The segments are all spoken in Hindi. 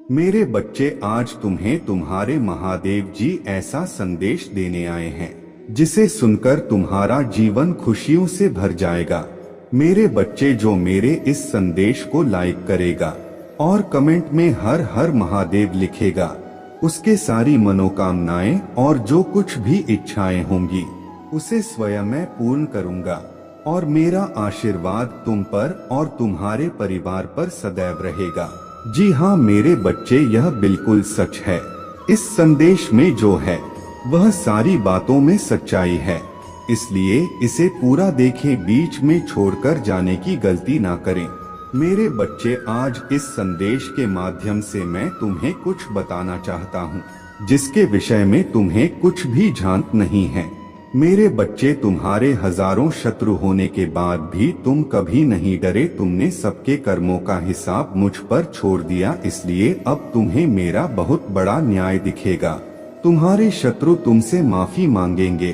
मेरे बच्चे, आज तुम्हें तुम्हारे महादेव जी ऐसा संदेश देने आए हैं जिसे सुनकर तुम्हारा जीवन खुशियों से भर जाएगा। मेरे बच्चे, जो मेरे इस संदेश को लाइक करेगा और कमेंट में हर हर महादेव लिखेगा, उसके सारी मनोकामनाएं और जो कुछ भी इच्छाएं होंगी उसे स्वयं मैं पूर्ण करूंगा और मेरा आशीर्वाद तुम पर और तुम्हारे परिवार पर सदैव रहेगा। जी हाँ मेरे बच्चे, यह बिल्कुल सच है। इस संदेश में जो है वह सारी बातों में सच्चाई है, इसलिए इसे पूरा देखें, बीच में छोड़कर जाने की गलती ना करें। मेरे बच्चे, आज इस संदेश के माध्यम से मैं तुम्हें कुछ बताना चाहता हूँ जिसके विषय में तुम्हें कुछ भी जानत नहीं है। मेरे बच्चे, तुम्हारे हजारों शत्रु होने के बाद भी तुम कभी नहीं डरे। तुमने सबके कर्मों का हिसाब मुझ पर छोड़ दिया, इसलिए अब तुम्हें मेरा बहुत बड़ा न्याय दिखेगा। तुम्हारे शत्रु तुमसे माफी मांगेंगे,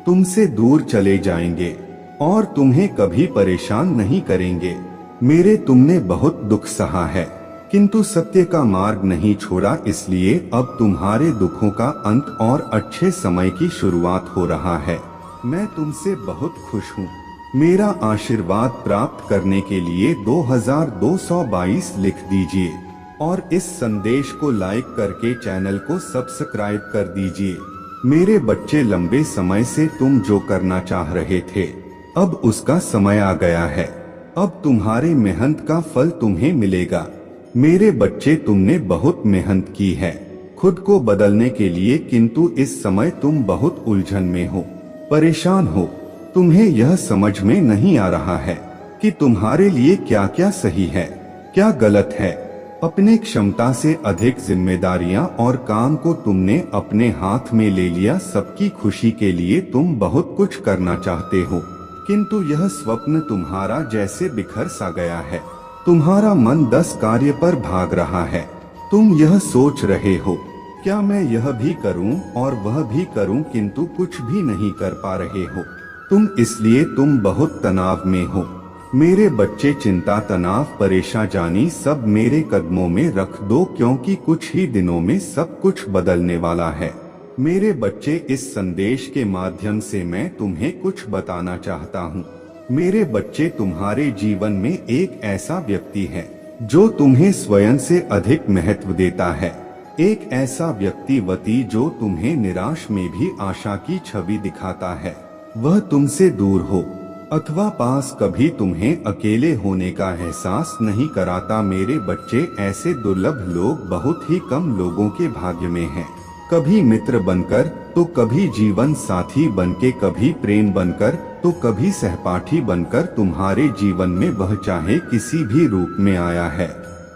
तुमसे दूर चले जाएंगे और तुम्हें कभी परेशान नहीं करेंगे। मेरे, तुमने बहुत दुख सहा है किंतु सत्य का मार्ग नहीं छोड़ा, इसलिए अब तुम्हारे दुखों का अंत और अच्छे समय की शुरुआत हो रहा है। मैं तुमसे बहुत खुश हूँ। मेरा आशीर्वाद प्राप्त करने के लिए 2222 लिख दीजिए और इस संदेश को लाइक करके चैनल को सब्सक्राइब कर दीजिए। मेरे बच्चे, लंबे समय से तुम जो करना चाह रहे थे अब उसका समय आ गया है। अब तुम्हारे मेहनत का फल तुम्हें मिलेगा। मेरे बच्चे, तुमने बहुत मेहनत की है खुद को बदलने के लिए, किंतु इस समय तुम बहुत उलझन में हो, परेशान हो। तुम्हें यह समझ में नहीं आ रहा है कि तुम्हारे लिए क्या क्या सही है, क्या गलत है। अपने क्षमता से अधिक जिम्मेदारियां और काम को तुमने अपने हाथ में ले लिया। सबकी खुशी के लिए तुम बहुत कुछ करना चाहते हो, किंतु यह स्वप्न तुम्हारा जैसे बिखर सा गया है। तुम्हारा मन 10 कार्य पर भाग रहा है। तुम यह सोच रहे हो, क्या मैं यह भी करूं और वह भी करूं, किंतु कुछ भी नहीं कर पा रहे हो। इसलिए तुम बहुत तनाव में हो। मेरे बच्चे, चिंता, तनाव, परेशानी सब मेरे कदमों में रख दो, क्योंकि कुछ ही दिनों में सब कुछ बदलने वाला है। मेरे बच्चे, इस संदेश के माध्यम से मैं तुम्हें कुछ बताना चाहता हूँ। मेरे बच्चे, तुम्हारे जीवन में एक ऐसा व्यक्ति है जो तुम्हें स्वयं से अधिक महत्व देता है। एक ऐसा व्यक्ति जो तुम्हें निराश में भी आशा की छवि दिखाता है। वह तुमसे दूर हो अथवा पास, कभी तुम्हें अकेले होने का एहसास नहीं कराता। मेरे बच्चे, ऐसे दुर्लभ लोग बहुत ही कम लोगों के भाग्य में हैं। कभी मित्र बनकर तो कभी जीवन साथी बनके, कभी प्रेम बनकर तो कभी सहपाठी बनकर तुम्हारे जीवन में वह चाहे किसी भी रूप में आया है।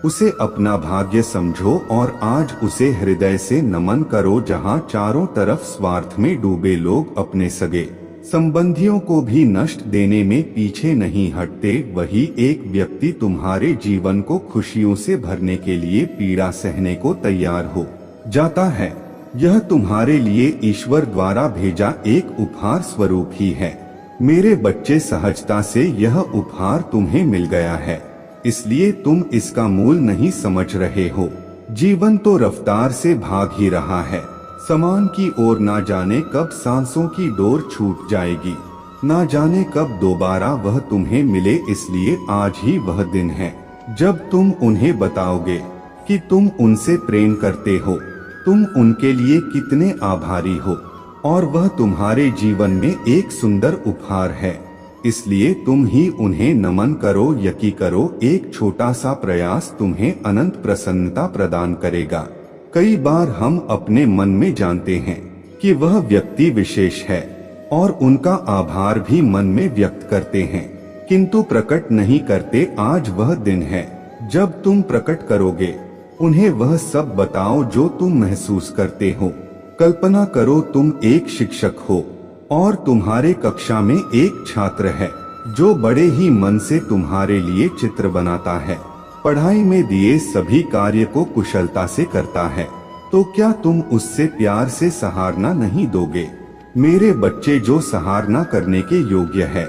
उसे अपना भाग्य समझो और आज उसे हृदय से नमन करो। जहां चारों तरफ स्वार्थ में डूबे लोग अपने सगे संबंधियों को भी नष्ट देने में पीछे नहीं हटते, वही एक व्यक्ति तुम्हारे जीवन को खुशियों से भरने के लिए पीड़ा सहने को तैयार हो जाता है। यह तुम्हारे लिए ईश्वर द्वारा भेजा एक उपहार स्वरूप ही है। मेरे बच्चे, सहजता से यह उपहार तुम्हें मिल गया है, इसलिए तुम इसका मूल नहीं समझ रहे हो। जीवन तो रफ्तार से भाग ही रहा है समान की ओर, ना जाने कब सांसों की डोर छूट जाएगी, ना जाने कब दोबारा वह तुम्हें मिले। इसलिए आज ही वह दिन है जब तुम उन्हें बताओगे कि तुम उनसे प्रेम करते हो, तुम उनके लिए कितने आभारी हो और वह तुम्हारे जीवन में एक सुंदर उपहार है। इसलिए तुम ही उन्हें नमन करो, यकीन करो, एक छोटा सा प्रयास तुम्हें अनंत प्रसन्नता प्रदान करेगा। कई बार हम अपने मन में जानते हैं कि वह व्यक्ति विशेष है और उनका आभार भी मन में व्यक्त करते हैं, किंतु प्रकट नहीं करते। आज वह दिन है जब तुम प्रकट करोगे, उन्हें वह सब बताओ जो तुम महसूस करते हो। कल्पना करो, तुम एक शिक्षक हो और तुम्हारे कक्षा में एक छात्र है जो बड़े ही मन से तुम्हारे लिए चित्र बनाता है, पढ़ाई में दिए सभी कार्य को कुशलता से करता है, तो क्या तुम उससे प्यार से सराहना नहीं दोगे? मेरे बच्चे, जो सराहना करने के योग्य है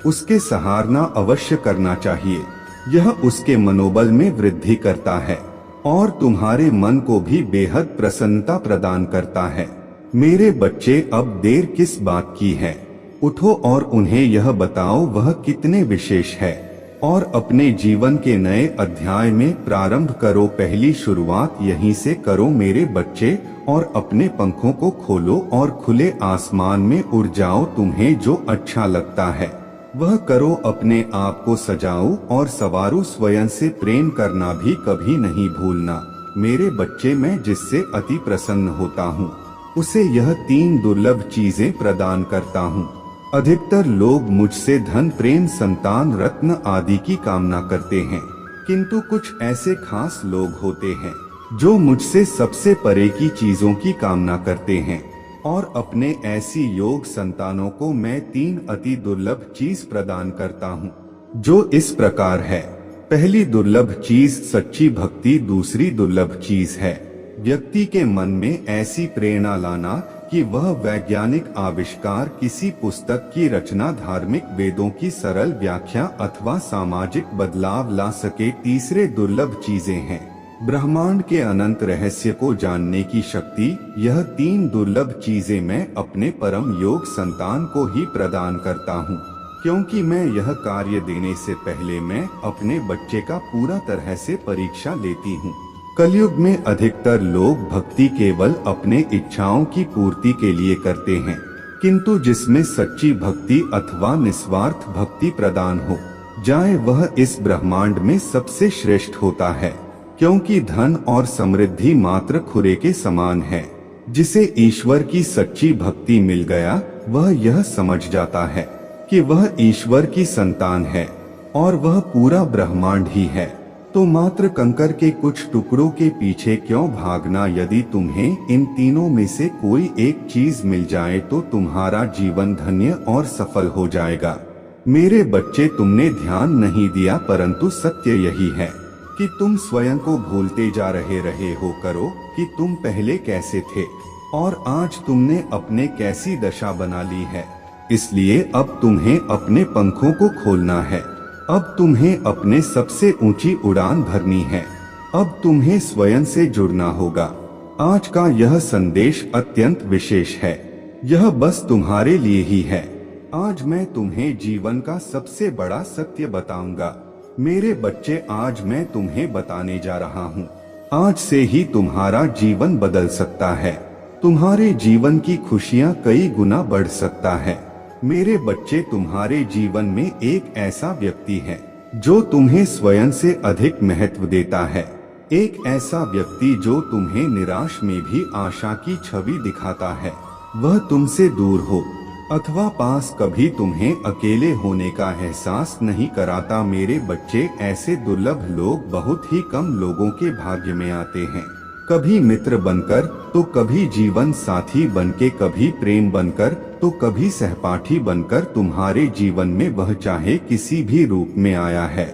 उसके सराहना अवश्य करना चाहिए। यह उसके मनोबल में वृद्धि करता है। और तुम्हारे मन को भी बेहद प्रसन्नता प्रदान करता है। मेरे बच्चे, अब देर किस बात की है? उठो और उन्हें यह बताओ वह कितने विशेष है, और अपने जीवन के नए अध्याय में प्रारंभ करो। पहली शुरुआत यहीं से करो मेरे बच्चे, और अपने पंखों को खोलो और खुले आसमान में उड़ जाओ। तुम्हें जो अच्छा लगता है वह करो, अपने आप को सजाओ और सवारो। स्वयं से प्रेम करना भी कभी नहीं भूलना। मेरे बच्चे, मैं जिससे अति प्रसन्न होता हूँ उसे यह 3 दुर्लभ चीजें प्रदान करता हूँ। अधिकतर लोग मुझसे धन, प्रेम, संतान, रत्न आदि की कामना करते हैं, किंतु कुछ ऐसे खास लोग होते हैं जो मुझसे सबसे परे की चीजों की कामना करते हैं, और अपने ऐसी योग संतानों को मैं 3 अति दुर्लभ चीज प्रदान करता हूँ, जो इस प्रकार है। पहली दुर्लभ चीज सच्ची भक्ति। दूसरी दुर्लभ चीज है व्यक्ति के मन में ऐसी प्रेरणा लाना कि वह वैज्ञानिक आविष्कार, किसी पुस्तक की रचना, धार्मिक वेदों की सरल व्याख्या अथवा सामाजिक बदलाव ला सके। तीसरे दुर्लभ चीजें हैं ब्रह्मांड के अनंत रहस्य को जानने की शक्ति। यह 3 दुर्लभ चीजें मैं अपने परम योग संतान को ही प्रदान करता हूँ, क्योंकि मैं यह कार्य देने से पहले मैं अपने बच्चे का पूरा तरह से परीक्षा लेती हूँ। कलयुग में अधिकतर लोग भक्ति केवल अपने इच्छाओं की पूर्ति के लिए करते हैं, किंतु जिसमें सच्ची भक्ति अथवा निस्वार्थ भक्ति प्रदान हो जाए वह इस ब्रह्मांड में सबसे श्रेष्ठ होता है, क्योंकि धन और समृद्धि मात्र खुरे के समान है। जिसे ईश्वर की सच्ची भक्ति मिल गया वह यह समझ जाता है कि वह ईश्वर की संतान है और वह पूरा ब्रह्मांड ही है। तो मात्र कंकर के कुछ टुकड़ों के पीछे क्यों भागना? यदि तुम्हें इन तीनों में से कोई एक चीज मिल जाए तो तुम्हारा जीवन धन्य और सफल हो जाएगा। मेरे बच्चे, तुमने ध्यान नहीं दिया, परंतु सत्य यही है कि तुम स्वयं को भूलते जा रहे हो। करो कि तुम पहले कैसे थे और आज तुमने अपने कैसी दशा बना ली है। इसलिए अब तुम्हें अपने पंखों को खोलना है। अब तुम्हें अपने सबसे ऊंची उड़ान भरनी है। अब तुम्हें स्वयं से जुड़ना होगा। आज का यह संदेश अत्यंत विशेष है। यह बस तुम्हारे लिए ही है। आज मैं तुम्हें जीवन का सबसे बड़ा सत्य बताऊंगा। मेरे बच्चे, आज मैं तुम्हें बताने जा रहा हूँ। आज से ही तुम्हारा जीवन बदल सकता है। तुम्हारे जीवन की खुशियाँ कई गुना बढ़ सकता है। मेरे बच्चे, तुम्हारे जीवन में एक ऐसा व्यक्ति है जो तुम्हें स्वयं से अधिक महत्व देता है। एक ऐसा व्यक्ति जो तुम्हें निराश में भी आशा की छवि दिखाता है। वह तुमसे दूर हो अथवा पास कभी तुम्हें अकेले होने का एहसास नहीं कराता। मेरे बच्चे, ऐसे दुर्लभ लोग बहुत ही कम लोगों के भाग्य में आते हैं। कभी मित्र बनकर तो कभी जीवन साथी बनके, कभी प्रेम बनकर तो कभी सहपाठी बनकर। तुम्हारे जीवन में वह चाहे किसी भी रूप में आया है,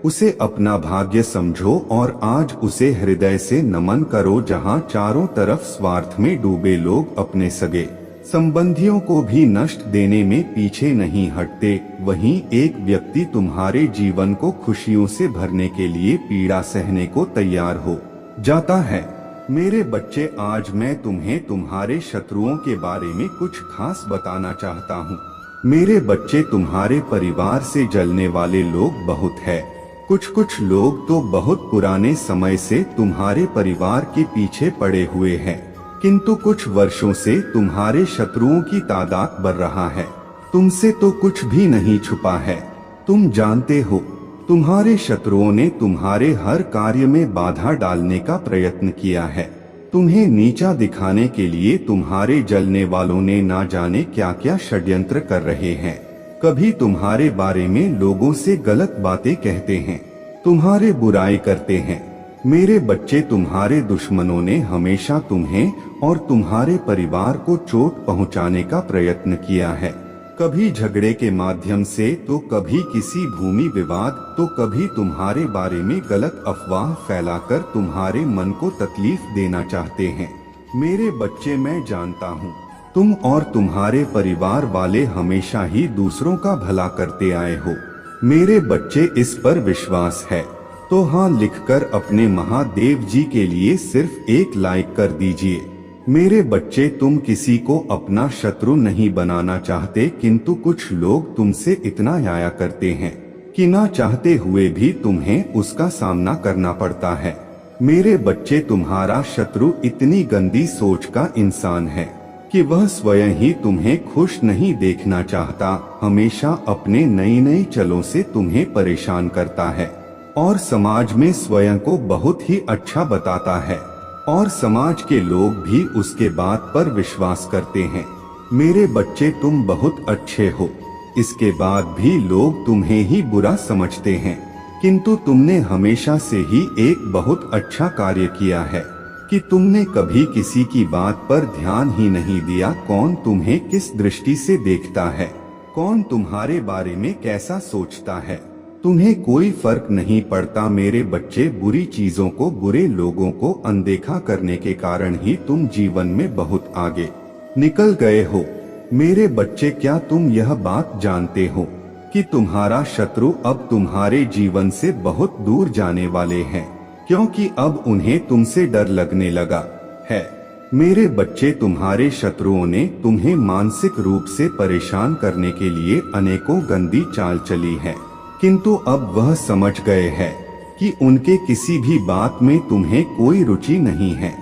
उसे अपना भाग्य समझो और आज उसे हृदय से नमन करो। जहाँ चारों तरफ स्वार्थ में डूबे लोग अपने सगे संबंधियों को भी नष्ट देने में पीछे नहीं हटते, वहीं एक व्यक्ति तुम्हारे जीवन को खुशियों से भरने के लिए पीड़ा सहने को तैयार हो जाता है। मेरे बच्चे, आज मैं तुम्हें तुम्हारे शत्रुओं के बारे में कुछ खास बताना चाहता हूँ। मेरे बच्चे, तुम्हारे परिवार से जलने वाले लोग बहुत है। कुछ लोग तो बहुत पुराने समय से तुम्हारे परिवार के पीछे पड़े हुए हैं, किंतु कुछ वर्षों से तुम्हारे शत्रुओं की तादाद बढ़ रहा है। तुमसे तो कुछ भी नहीं छुपा है। तुम जानते हो, तुम्हारे शत्रुओं ने तुम्हारे हर कार्य में बाधा डालने का प्रयत्न किया है। तुम्हें नीचा दिखाने के लिए तुम्हारे जलने वालों ने ना जाने क्या क्या षड्यंत्र कर रहे हैं। कभी तुम्हारे बारे में लोगों से गलत बातें कहते हैं, तुम्हारे बुराई करते हैं। मेरे बच्चे, तुम्हारे दुश्मनों ने हमेशा तुम्हें और तुम्हारे परिवार को चोट पहुंचाने का प्रयत्न किया है। कभी झगड़े के माध्यम से, तो कभी किसी भूमि विवाद, तो कभी तुम्हारे बारे में गलत अफवाह फैलाकर तुम्हारे मन को तकलीफ देना चाहते हैं। मेरे बच्चे, मैं जानता हूँ तुम और तुम्हारे परिवार वाले हमेशा ही दूसरों का भला करते आए हो। मेरे बच्चे, इस पर विश्वास है तो हाँ लिखकर अपने महादेव जी के लिए सिर्फ एक लाइक कर दीजिए। मेरे बच्चे, तुम किसी को अपना शत्रु नहीं बनाना चाहते, किंतु कुछ लोग तुमसे इतना आया करते हैं कि ना चाहते हुए भी तुम्हें उसका सामना करना पड़ता है। मेरे बच्चे, तुम्हारा शत्रु इतनी गंदी सोच का इंसान है कि वह स्वयं ही तुम्हें खुश नहीं देखना चाहता, हमेशा अपने नई नई चलों से तुम्हें परेशान करता है और समाज में स्वयं को बहुत ही अच्छा बताता है और समाज के लोग भी उसके बात पर विश्वास करते हैं। मेरे बच्चे, तुम बहुत अच्छे हो, इसके बाद भी लोग तुम्हें ही बुरा समझते हैं, किंतु तुमने हमेशा से ही एक बहुत अच्छा कार्य किया है कि तुमने कभी किसी की बात पर ध्यान ही नहीं दिया। कौन तुम्हें किस दृष्टि से देखता है, कौन तुम्हारे बारे में कैसा सोचता है, तुम्हें कोई फर्क नहीं पड़ता। मेरे बच्चे, बुरी चीजों को, बुरे लोगों को अनदेखा करने के कारण ही तुम जीवन में बहुत आगे निकल गए हो। मेरे बच्चे, क्या तुम यह बात जानते हो कि तुम्हारा शत्रु अब तुम्हारे जीवन से बहुत दूर जाने वाले हैं, क्योंकि अब उन्हें तुमसे डर लगने लगा है। मेरे बच्चे, तुम्हारे शत्रुओं ने तुम्हें मानसिक रूप से परेशान करने के लिए अनेकों गंदी चाल चली है, किंतु अब वह समझ गए हैं कि उनके किसी भी बात में तुम्हें कोई रुचि नहीं है,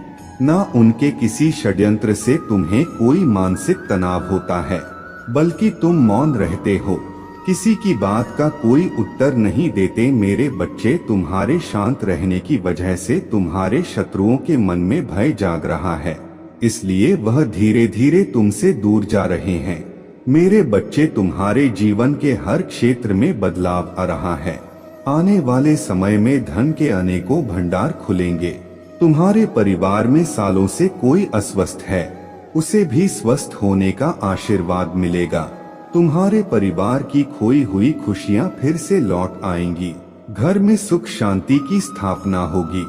न उनके किसी षड्यंत्र से तुम्हें कोई मानसिक तनाव होता है, बल्कि तुम मौन रहते हो, किसी की बात का कोई उत्तर नहीं देते। मेरे बच्चे, तुम्हारे शांत रहने की वजह से तुम्हारे शत्रुओं के मन में भय जाग रहा है, इसलिए वह धीरे धीरे तुमसे दूर जा रहे हैं। मेरे बच्चे, तुम्हारे जीवन के हर क्षेत्र में बदलाव आ रहा है। आने वाले समय में धन के अनेकों भंडार खुलेंगे। तुम्हारे परिवार में सालों से कोई अस्वस्थ है, उसे भी स्वस्थ होने का आशीर्वाद मिलेगा। तुम्हारे परिवार की खोई हुई खुशियां फिर से लौट आएंगी, घर में सुख शांति की स्थापना होगी।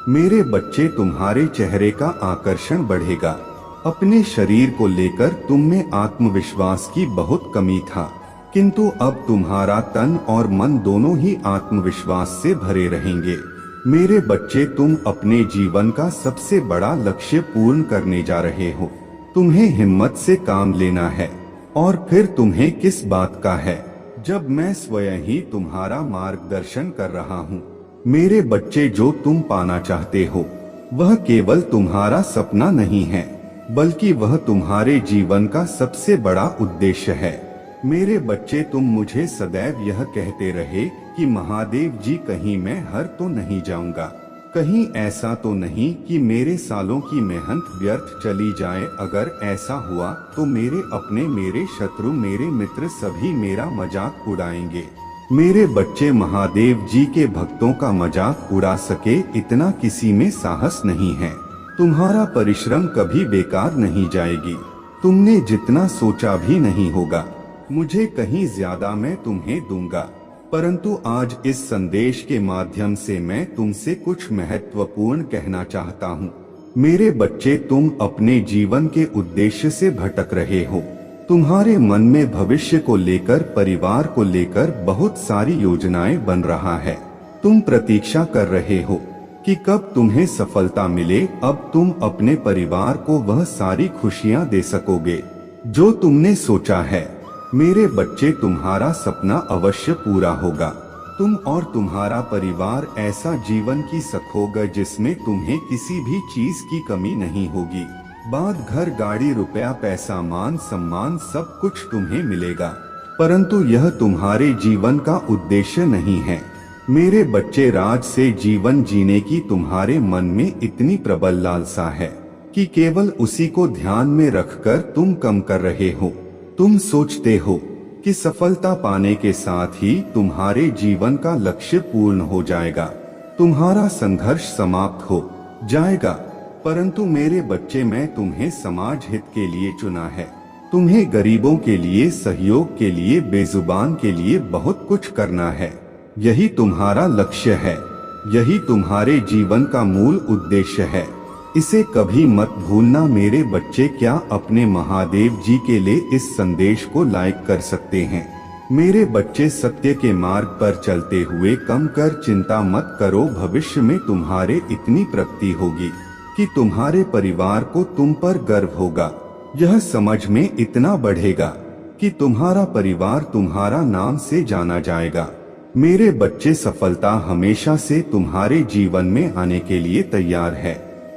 मेरे बच्चे, तुम्हारे चेहरे का आकर्षण बढ़ेगा। अपने शरीर को लेकर तुम में आत्मविश्वास की बहुत कमी था, किंतु अब तुम्हारा तन और मन दोनों ही आत्मविश्वास से भरे रहेंगे। मेरे बच्चे, तुम अपने जीवन का सबसे बड़ा लक्ष्य पूर्ण करने जा रहे हो। तुम्हें हिम्मत से काम लेना है, और फिर तुम्हें किस बात का है जब मैं स्वयं ही तुम्हारा मार्गदर्शन कर रहा हूँ। मेरे बच्चे, जो तुम पाना चाहते हो वह केवल तुम्हारा सपना नहीं है, बल्कि वह तुम्हारे जीवन का सबसे बड़ा उद्देश्य है। मेरे बच्चे, तुम मुझे सदैव यह कहते रहे कि महादेव जी, कहीं मैं हार तो नहीं जाऊंगा, कहीं ऐसा तो नहीं कि मेरे सालों की मेहनत व्यर्थ चली जाए। अगर ऐसा हुआ तो मेरे अपने, मेरे शत्रु, मेरे मित्र सभी मेरा मजाक उड़ाएंगे। मेरे बच्चे, महादेव जी के भक्तों का मजाक उड़ा सके इतना किसी में साहस नहीं है। तुम्हारा परिश्रम कभी बेकार नहीं जाएगी, तुमने जितना सोचा भी नहीं होगा। मुझे कहीं ज्यादा मैं तुम्हें दूंगा, परंतु आज इस संदेश के माध्यम से मैं तुमसे कुछ महत्वपूर्ण कहना चाहता हूँ। मेरे बच्चे, तुम अपने जीवन के उद्देश्य से भटक रहे हो। तुम्हारे मन में भविष्य को लेकर, परिवार को लेकर बहुत सारी योजनाएं बन रहा है। तुम प्रतीक्षा कर रहे हो कि कब तुम्हें सफलता मिले। अब तुम अपने परिवार को वह सारी खुशियां दे सकोगे जो तुमने सोचा है। मेरे बच्चे, तुम्हारा सपना अवश्य पूरा होगा। तुम और तुम्हारा परिवार ऐसा जीवन जी सकोगे जिसमें तुम्हें किसी भी चीज की कमी नहीं होगी। बाद घर, गाड़ी, रुपया, पैसा, मान सम्मान सब कुछ तुम्हें मिलेगा, परंतु यह तुम्हारे जीवन का उद्देश्य नहीं है। मेरे बच्चे, राज से जीवन जीने की तुम्हारे मन में इतनी प्रबल लालसा है कि केवल उसी को ध्यान में रखकर तुम कम कर रहे हो। तुम सोचते हो कि सफलता पाने के साथ ही तुम्हारे जीवन का लक्ष्य पूर्ण हो जाएगा, तुम्हारा संघर्ष समाप्त हो जाएगा, परंतु मेरे बच्चे, मैं तुम्हें समाज हित के लिए चुना है। तुम्हें गरीबों के लिए, सहयोग के लिए, बेजुबान के लिए बहुत कुछ करना है। यही तुम्हारा लक्ष्य है, यही तुम्हारे जीवन का मूल उद्देश्य है। इसे कभी मत भूलना। मेरे बच्चे, क्या अपने महादेव जी के लिए इस संदेश को लाइक कर सकते हैं? मेरे बच्चे, सत्य के मार्ग पर चलते हुए कम कर चिंता मत करो। भविष्य में तुम्हारे इतनी प्रगति होगी कि तुम्हारे परिवार को तुम पर गर्व होगा। यह समझ में इतना बढ़ेगा कि तुम्हारा परिवार तुम्हारा नाम से जाना जाएगा। मेरे बच्चे, सफलता हमेशा से तुम्हारे जीवन में आने के लिए तैयार है,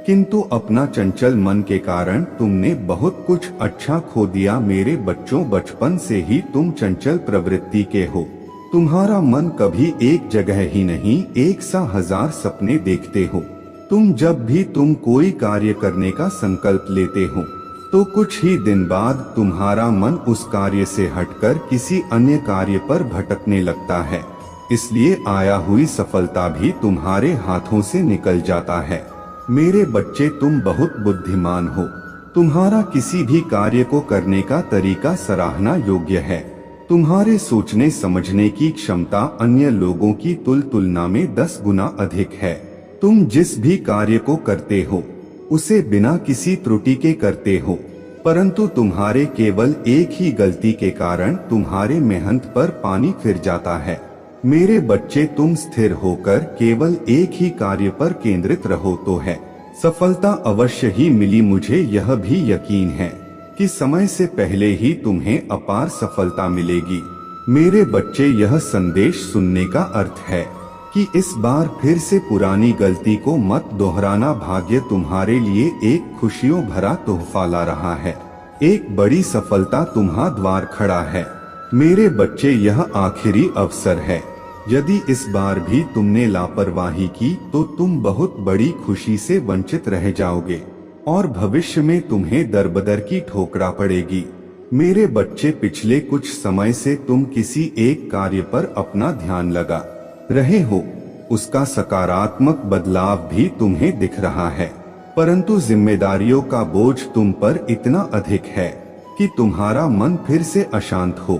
किंतु अपना चंचल मन के कारण तुमने बहुत कुछ अच्छा खो दिया। मेरे बच्चों, बचपन से ही तुम चंचल प्रवृत्ति के हो। तुम्हारा मन कभी एक जगह ही नहीं, एक सा हजार सपने देखते हो। जब भी तुम कोई कार्य करने का संकल्प लेते हो तो कुछ ही दिन बाद तुम्हारा मन उस कार्य से हटकर किसी अन्य कार्य पर भटकने लगता है। इसलिए आया हुई सफलता भी तुम्हारे हाथों से निकल जाता है। मेरे बच्चे, तुम बहुत बुद्धिमान हो। तुम्हारा किसी भी कार्य को करने का तरीका सराहना योग्य है। तुम्हारे सोचने समझने की क्षमता अन्य लोगों की तुलना में 10 गुना अधिक है। तुम जिस भी कार्य को करते हो उसे बिना किसी त्रुटि के करते हो, परंतु तुम्हारे केवल एक ही गलती के कारण तुम्हारे मेहनत पर पानी फिर जाता है। मेरे बच्चे, तुम स्थिर होकर केवल एक ही कार्य पर केंद्रित रहो तो है सफलता अवश्य ही मिली। मुझे यह भी यकीन है कि समय से पहले ही तुम्हें अपार सफलता मिलेगी। मेरे बच्चे, यह संदेश सुनने का अर्थ है कि इस बार फिर से पुरानी गलती को मत दोहराना। भाग्य तुम्हारे लिए एक खुशियों भरा तोहफा ला रहा है। एक बड़ी सफलता तुम्हारे द्वार खड़ा है। मेरे बच्चे, यह आखिरी अवसर है। यदि इस बार भी तुमने लापरवाही की तो तुम बहुत बड़ी खुशी से वंचित रह जाओगे और भविष्य में तुम्हें दरबदर की ठोकरा पड़ेगी। मेरे बच्चे, पिछले कुछ समय से तुम किसी एक कार्य पर अपना ध्यान लगा रहे हो। उसका सकारात्मक बदलाव भी तुम्हें दिख रहा है, परंतु जिम्मेदारियों का बोझ तुम पर इतना अधिक है कि तुम्हारा मन फिर से अशांत हो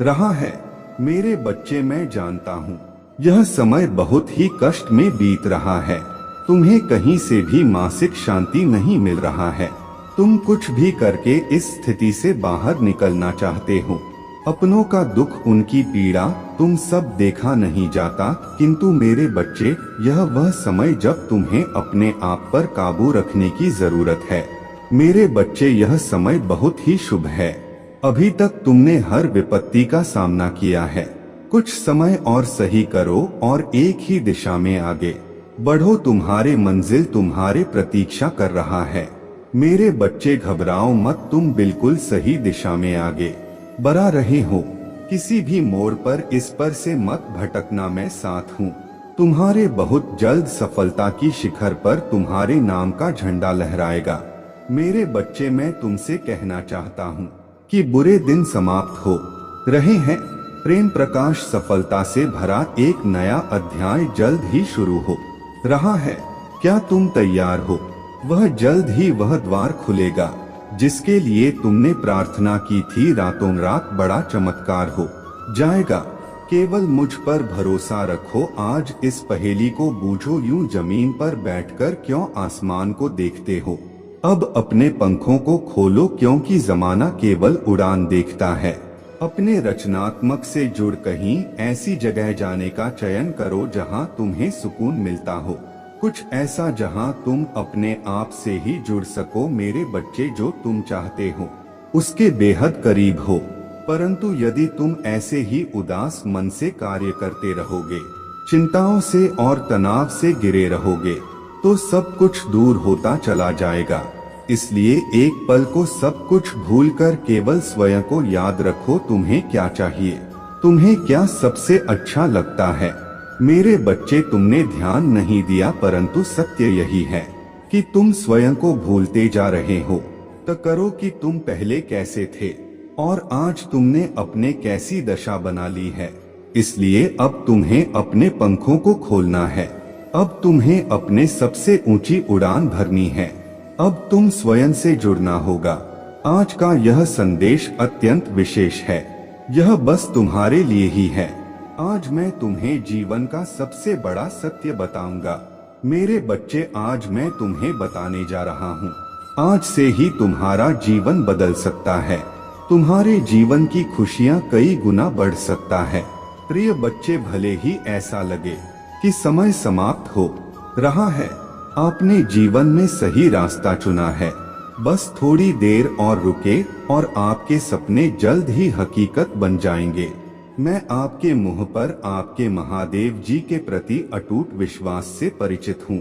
रहा है। मेरे बच्चे, मैं जानता हूँ यह समय बहुत ही कष्ट में बीत रहा है। तुम्हें कहीं से भी मानसिक शांति नहीं मिल रहा है। तुम कुछ भी करके इस स्थिति से बाहर निकलना चाहते हो। अपनों का दुख, उनकी पीड़ा तुम सब देखा नहीं जाता, किंतु मेरे बच्चे, यह वह समय जब तुम्हें अपने आप पर काबू रखने की जरूरत है। मेरे बच्चे, यह समय बहुत ही शुभ है। अभी तक तुमने हर विपत्ति का सामना किया है। कुछ समय और सही करो और एक ही दिशा में आगे बढ़ो। तुम्हारे मंजिल तुम्हारे प्रतीक्षा कर रहा है। मेरे बच्चे, घबराओ मत, तुम बिल्कुल सही दिशा में आगे बढ़ रहे हो। किसी भी मोड़ पर इस पर से मत भटकना, मैं साथ हूँ। तुम्हारे बहुत जल्द सफलता की शिखर पर तुम्हारे नाम का झंडा लहराएगा। मेरे बच्चे, मैं तुमसे कहना चाहता हूँ कि बुरे दिन समाप्त हो रहे हैं। प्रेम प्रकाश सफलता से भरा एक नया अध्याय जल्द ही शुरू हो रहा है। क्या तुम तैयार हो? वह जल्द ही वह द्वार खुलेगा जिसके लिए तुमने प्रार्थना की थी। रातों रात बड़ा चमत्कार हो जाएगा। केवल मुझ पर भरोसा रखो। आज इस पहेली को बूझो। यूं जमीन पर बैठकर क्यों आसमान को देखते हो? अब अपने पंखों को खोलो, क्योंकि जमाना केवल उड़ान देखता है। अपने रचनात्मक से जुड़ कहीं ऐसी जगह जाने का चयन करो जहां तुम्हें सुकून मिलता हो। कुछ ऐसा जहां तुम अपने आप से ही जुड़ सको। मेरे बच्चे, जो तुम चाहते हो उसके बेहद करीब हो, परंतु यदि तुम ऐसे ही उदास मन से कार्य करते रहोगे, चिंताओं से और तनाव से घिरे रहोगे, तो सब कुछ दूर होता चला जाएगा। इसलिए एक पल को सब कुछ भूलकर केवल स्वयं को याद रखो। तुम्हें क्या चाहिए? तुम्हें क्या सबसे अच्छा लगता है? मेरे बच्चे, तुमने ध्यान नहीं दिया, परंतु सत्य यही है कि तुम स्वयं को भूलते जा रहे हो। तो करो कि तुम पहले कैसे थे और आज तुमने अपने कैसी दशा बना ली है। इसलिए अब तुम्हें अपने पंखों को खोलना है। अब तुम्हें अपने सबसे ऊंची उड़ान भरनी है। अब तुम स्वयं से जुड़ना होगा। आज का यह संदेश अत्यंत विशेष है। यह बस तुम्हारे लिए ही है। आज मैं तुम्हें जीवन का सबसे बड़ा सत्य बताऊंगा। मेरे बच्चे, आज मैं तुम्हें बताने जा रहा हूँ। आज से ही तुम्हारा जीवन बदल सकता है। तुम्हारे जीवन की खुशियां कई गुना बढ़ सकता है। प्रिय बच्चे, भले ही ऐसा लगे कि समय समाप्त हो रहा है, आपने जीवन में सही रास्ता चुना है। बस थोड़ी देर और रुके और आपके सपने जल्द ही हकीकत बन जाएंगे। मैं आपके मुंह पर आपके महादेव जी के प्रति अटूट विश्वास से परिचित हूँ।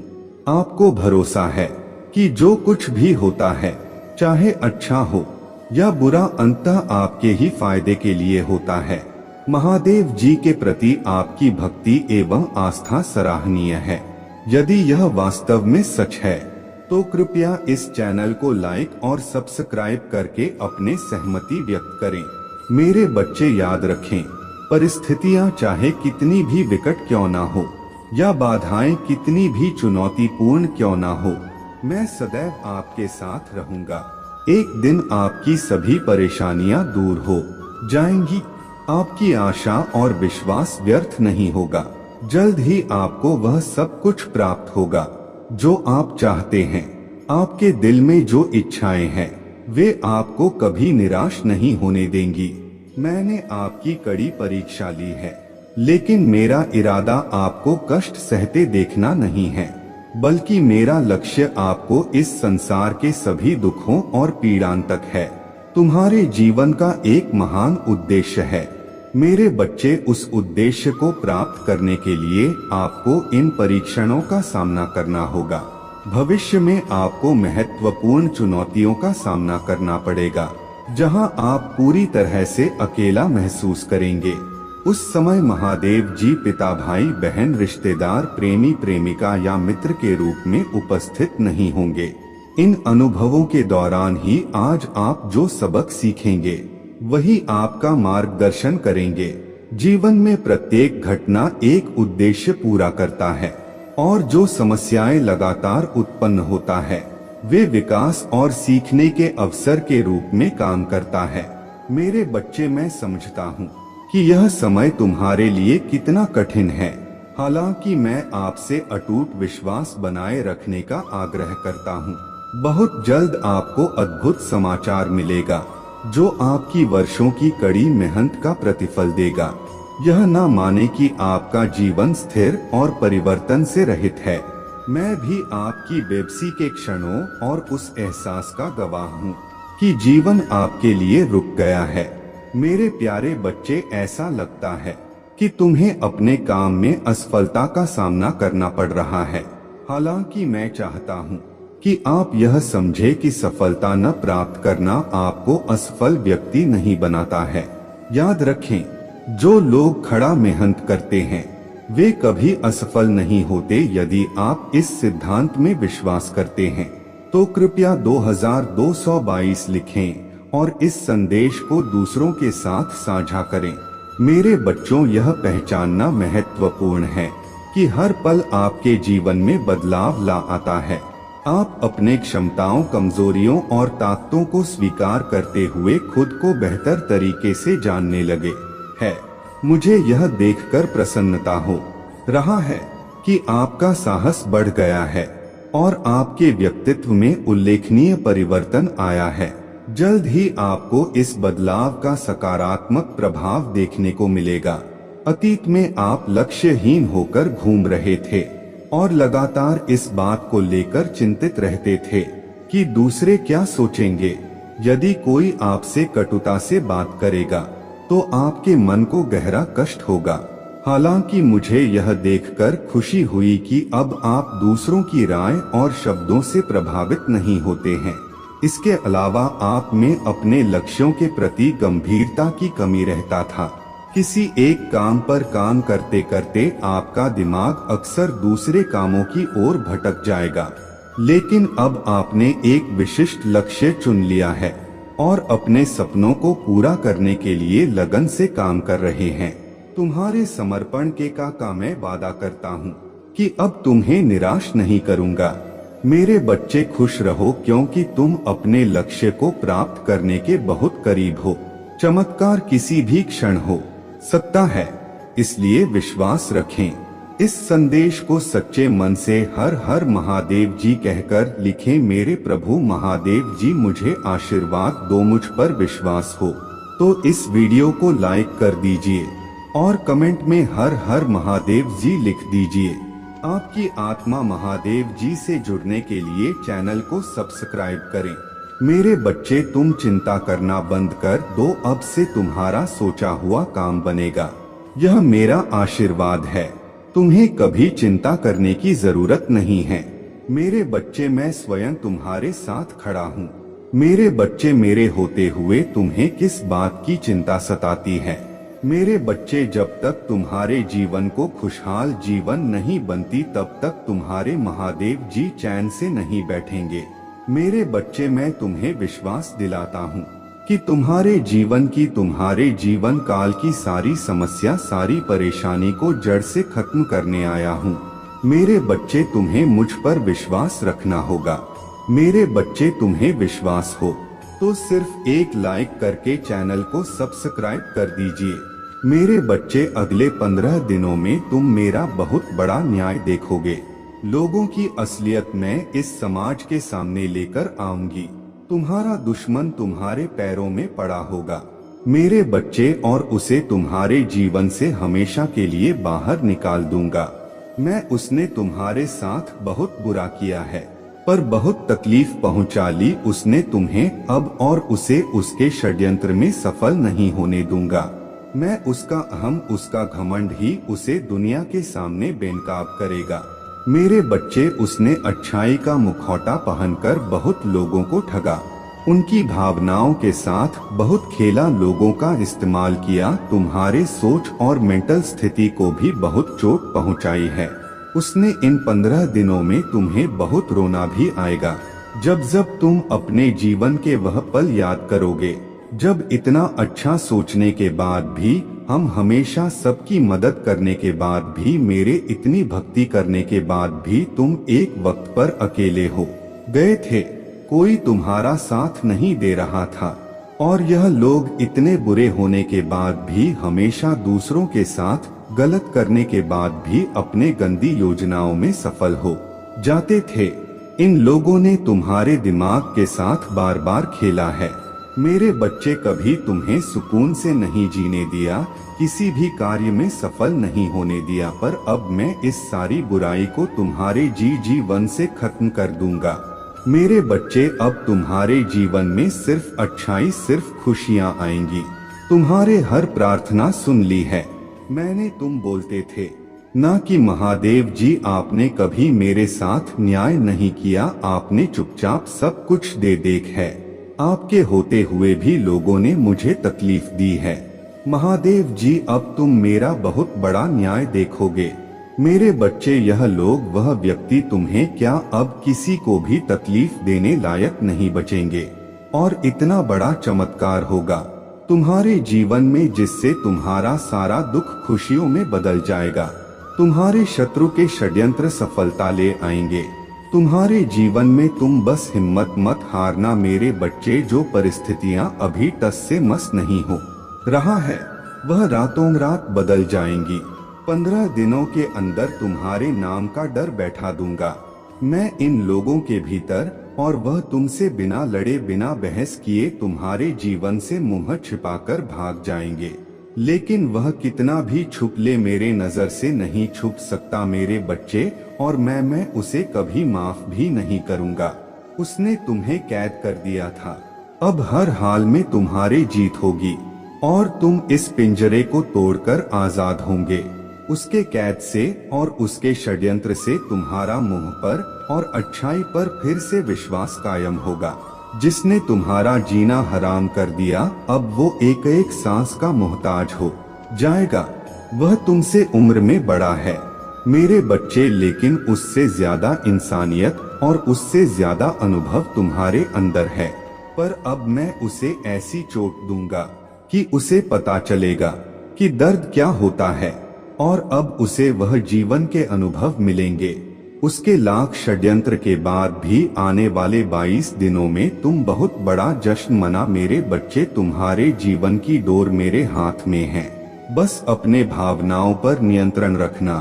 आपको भरोसा है कि जो कुछ भी होता है, चाहे अच्छा हो या बुरा, अंततः आपके ही फायदे के लिए होता है। महादेव जी के प्रति आपकी भक्ति एवं आस्था सराहनीय है। यदि यह वास्तव में सच है तो कृपया इस चैनल को लाइक और सब्सक्राइब करके अपने सहमति व्यक्त करें। मेरे बच्चे, याद रखें, परिस्थितियां चाहे कितनी भी विकट क्यों ना हो या बाधाएं कितनी भी चुनौतीपूर्ण क्यों ना हो, मैं सदैव आपके साथ रहूंगा। एक दिन आपकी सभी परेशानियां दूर हो जाएंगी। आपकी आशा और विश्वास व्यर्थ नहीं होगा। जल्द ही आपको वह सब कुछ प्राप्त होगा जो आप चाहते हैं। आपके दिल में जो इच्छाएं हैं, वे आपको कभी निराश नहीं होने देंगी। मैंने आपकी कड़ी परीक्षा ली है, लेकिन मेरा इरादा आपको कष्ट सहते देखना नहीं है, बल्कि मेरा लक्ष्य आपको इस संसार के सभी दुखों और पीड़ांतक है। तुम्हारे जीवन का एक महान उद्देश्य है। मेरे बच्चे, उस उद्देश्य को प्राप्त करने के लिए आपको इन परीक्षणों का सामना करना होगा। भविष्य में आपको महत्वपूर्ण चुनौतियों का सामना करना पड़ेगा, जहां आप पूरी तरह से अकेला महसूस करेंगे। उस समय महादेव जी पिता, भाई, बहन, रिश्तेदार, प्रेमी, प्रेमिका या मित्र के रूप में उपस्थित नहीं होंगे। इन अनुभवों के दौरान ही आज आप जो सबक सीखेंगे वही आपका मार्गदर्शन करेंगे। जीवन में प्रत्येक घटना एक उद्देश्य पूरा करता है और जो समस्याएं लगातार उत्पन्न होता है, वे विकास और सीखने के अवसर के रूप में काम करता है। मेरे बच्चे, मैं समझता हूँ कि यह समय तुम्हारे लिए कितना कठिन है। हालांकि मैं आपसे अटूट विश्वास बनाए रखने का आग्रह करता हूँ। बहुत जल्द आपको अद्भुत समाचार मिलेगा जो आपकी वर्षों की कड़ी मेहनत का प्रतिफल देगा। यह ना माने कि आपका जीवन स्थिर और परिवर्तन से रहित है। मैं भी आपकी बेबसी के क्षणों और उस एहसास का गवाह हूँ कि जीवन आपके लिए रुक गया है। मेरे प्यारे बच्चे, ऐसा लगता है कि तुम्हें अपने काम में असफलता का सामना करना पड़ रहा है। हालांकि मैं चाहता हूँ कि आप यह समझे कि सफलता न प्राप्त करना आपको असफल व्यक्ति नहीं बनाता है। याद रखें, जो लोग कड़ा मेहनत करते हैं वे कभी असफल नहीं होते। यदि आप इस सिद्धांत में विश्वास करते हैं तो कृपया 2222 लिखें और इस संदेश को दूसरों के साथ साझा करें। मेरे बच्चों, यह पहचानना महत्वपूर्ण है कि हर पल आपके जीवन में बदलाव ला आता है। आप अपने क्षमताओं, कमजोरियों और ताकतों को स्वीकार करते हुए खुद को बेहतर तरीके से जानने लगे हैं। मुझे यह देखकर प्रसन्नता हो रहा है कि आपका साहस बढ़ गया है और आपके व्यक्तित्व में उल्लेखनीय परिवर्तन आया है। जल्द ही आपको इस बदलाव का सकारात्मक प्रभाव देखने को मिलेगा। अतीत में आप लक्ष्यहीन होकर घूम रहे थे और लगातार इस बात को लेकर चिंतित रहते थे कि दूसरे क्या सोचेंगे। यदि कोई आपसे कटुता से बात करेगा तो आपके मन को गहरा कष्ट होगा। हालांकि मुझे यह देखकर खुशी हुई कि अब आप दूसरों की राय और शब्दों से प्रभावित नहीं होते हैं। इसके अलावा आप में अपने लक्ष्यों के प्रति गंभीरता की कमी रहता था। किसी एक काम पर काम करते करते आपका दिमाग अक्सर दूसरे कामों की ओर भटक जाएगा, लेकिन अब आपने एक विशिष्ट लक्ष्य चुन लिया है और अपने सपनों को पूरा करने के लिए लगन से काम कर रहे हैं। तुम्हारे समर्पण का मैं वादा करता हूँ कि अब तुम्हें निराश नहीं करूँगा। मेरे बच्चे, खुश रहो क्योंकि तुम अपने लक्ष्य को प्राप्त करने के बहुत करीब हो। चमत्कार किसी भी क्षण हो सकता है, इसलिए विश्वास रखें। इस संदेश को सच्चे मन से हर हर महादेव जी कहकर लिखें। मेरे प्रभु महादेव जी मुझे आशीर्वाद दो, मुझ पर विश्वास हो तो इस वीडियो को लाइक कर दीजिए और कमेंट में हर हर महादेव जी लिख दीजिए। आपकी आत्मा महादेव जी से जुड़ने के लिए चैनल को सब्सक्राइब करें। मेरे बच्चे, तुम चिंता करना बंद कर दो, अब से तुम्हारा सोचा हुआ काम बनेगा। यह मेरा आशीर्वाद है, तुम्हें कभी चिंता करने की जरूरत नहीं है। मेरे बच्चे, मैं स्वयं तुम्हारे साथ खड़ा हूँ। मेरे बच्चे, मेरे होते हुए तुम्हें किस बात की चिंता सताती है? मेरे बच्चे, जब तक तुम्हारे जीवन को खुशहाल जीवन नहीं बनती तब तक तुम्हारे महादेव जी चैन से नहीं बैठेंगे। मेरे बच्चे, मैं तुम्हें विश्वास दिलाता हूँ कि तुम्हारे जीवन काल की सारी समस्या, सारी परेशानी को जड़ से खत्म करने आया हूँ। मेरे बच्चे, तुम्हें मुझ पर विश्वास रखना होगा। मेरे बच्चे, तुम्हें विश्वास हो तो सिर्फ एक लाइक करके चैनल को सब्सक्राइब कर दीजिए। मेरे बच्चे, अगले 15 दिनों में तुम मेरा बहुत बड़ा न्याय देखोगे। लोगों की असलियत मैं इस समाज के सामने लेकर आऊंगी। तुम्हारा दुश्मन तुम्हारे पैरों में पड़ा होगा मेरे बच्चे, और उसे तुम्हारे जीवन से हमेशा के लिए बाहर निकाल दूंगा। मैं उसने तुम्हारे साथ बहुत बुरा किया है, पर बहुत तकलीफ पहुंचा ली उसने तुम्हें अब, और उसे उसके षड्यंत्र में सफल नहीं होने दूंगा। मैं उसका अहम, उसका घमंड ही उसे दुनिया के सामने बेनकाब करेगा। मेरे बच्चे, उसने अच्छाई का मुखौटा पहनकर बहुत लोगों को ठगा, उनकी भावनाओं के साथ बहुत खेला, लोगों का इस्तेमाल किया, तुम्हारे सोच और मेंटल स्थिति को भी बहुत चोट पहुंचाई है। उसने इन 15 दिनों में तुम्हें बहुत रोना भी आएगा जब जब तुम अपने जीवन के वह पल याद करोगे जब इतना अच्छा सोचने के बाद भी, हम हमेशा सबकी मदद करने के बाद भी, मेरे इतनी भक्ति करने के बाद भी तुम एक वक्त पर अकेले हो गए थे। कोई तुम्हारा साथ नहीं दे रहा था, और यह लोग इतने बुरे होने के बाद भी, हमेशा दूसरों के साथ गलत करने के बाद भी अपने गंदी योजनाओं में सफल हो जाते थे। इन लोगों ने तुम्हारे दिमाग के साथ बार बार खेला है। मेरे बच्चे, कभी तुम्हें सुकून से नहीं जीने दिया, किसी भी कार्य में सफल नहीं होने दिया, पर अब मैं इस सारी बुराई को तुम्हारे जीवन से खत्म कर दूंगा। मेरे बच्चे, अब तुम्हारे जीवन में सिर्फ अच्छाई, सिर्फ खुशियां आएंगी। तुम्हारे हर प्रार्थना सुन ली है मैंने। तुम बोलते थे ना कि महादेव जी, आपने कभी मेरे साथ न्याय नहीं किया, आपने चुपचाप सब कुछ दे देख है। आपके होते हुए भी लोगों ने मुझे तकलीफ दी है। महादेव जी, अब तुम मेरा बहुत बड़ा न्याय देखोगे। मेरे बच्चे, यह लोग, वह व्यक्ति तुम्हें क्या अब किसी को भी तकलीफ देने लायक नहीं बचेंगे, और इतना बड़ा चमत्कार होगा तुम्हारे जीवन में जिससे तुम्हारा सारा दुख खुशियों में बदल जाएगा। तुम्हारे शत्रु के षड्यंत्र सफलता ले आएंगे तुम्हारे जीवन में। तुम बस हिम्मत मत हारना मेरे बच्चे। जो परिस्थितियां अभी टस से मस नहीं हो रहा है, वह रातों रात बदल जाएंगी। 15 दिनों के अंदर तुम्हारे नाम का डर बैठा दूंगा मैं इन लोगों के भीतर, और वह तुमसे बिना लड़े, बिना बहस किए तुम्हारे जीवन से मुंह छिपाकर भाग जाएंगे। लेकिन वह कितना भी छुप ले, मेरे नजर से नहीं छुप सकता मेरे बच्चे, और मैं उसे कभी माफ भी नहीं करूंगा। उसने तुम्हें कैद कर दिया था, अब हर हाल में तुम्हारी जीत होगी, और तुम इस पिंजरे को तोड़कर आजाद होंगे। उसके कैद से और उसके षड्यंत्र से तुम्हारा मुंह पर और अच्छाई पर फिर से विश्वास कायम होगा। जिसने तुम्हारा जीना हराम कर दिया, अब वो एक एक सांस का मोहताज हो जाएगा। वह तुमसे उम्र में बड़ा है मेरे बच्चे, लेकिन उससे ज्यादा इंसानियत और उससे ज्यादा अनुभव तुम्हारे अंदर है। पर अब मैं उसे ऐसी चोट दूंगा कि उसे पता चलेगा कि दर्द क्या होता है, और अब उसे वह जीवन के अनुभव मिलेंगे। उसके लाख षड्यंत्र के बाद भी आने वाले 22 दिनों में तुम बहुत बड़ा जश्न मना मेरे बच्चे। तुम्हारे जीवन की डोर मेरे हाथ में है, बस अपने भावनाओं पर नियंत्रण रखना।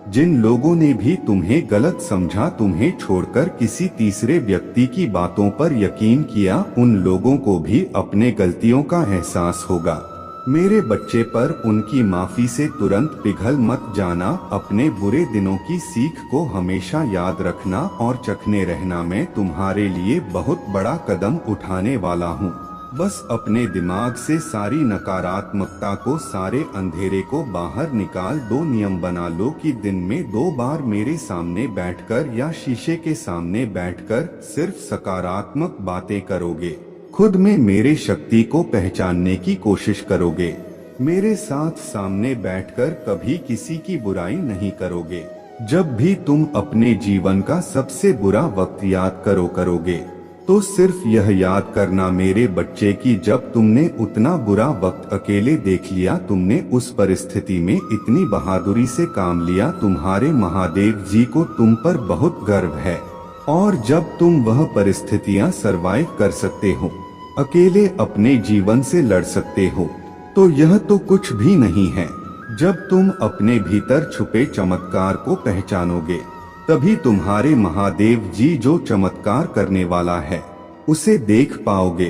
जिन लोगों ने भी तुम्हें गलत समझा, तुम्हें छोड़कर किसी तीसरे व्यक्ति की बातों पर यकीन किया, उन लोगों को भी अपने गलतियों का एहसास होगा। मेरे बच्चे, पर उनकी माफी से तुरंत पिघल मत जाना। अपने बुरे दिनों की सीख को हमेशा याद रखना और चखने रहना। मैं तुम्हारे लिए बहुत बड़ा कदम उठाने वाला हूँ। बस अपने दिमाग से सारी नकारात्मकता को, सारे अंधेरे को बाहर निकाल दो। नियम बना लो कि दिन में 2 बार मेरे सामने बैठकर या शीशे के सामने बैठकर सिर्फ सकारात्मक बातें करोगे। खुद में मेरे शक्ति को पहचानने की कोशिश करोगे। मेरे साथ सामने बैठकर कभी किसी की बुराई नहीं करोगे। जब भी तुम अपने जीवन का सबसे बुरा वक्त याद करोगे तो सिर्फ यह याद करना मेरे बच्चे की जब तुमने उतना बुरा वक्त अकेले देख लिया, तुमने उस परिस्थिति में इतनी बहादुरी से काम लिया। तुम्हारे महादेव जी को तुम पर बहुत गर्व है। और जब तुम वह परिस्थितियां सरवाइव कर सकते हो, अकेले अपने जीवन से लड़ सकते हो, तो यह तो कुछ भी नहीं है। जब तुम अपने भीतर छुपे चमत्कार को पहचानोगे, तभी तुम्हारे महादेव जी जो चमत्कार करने वाला है उसे देख पाओगे।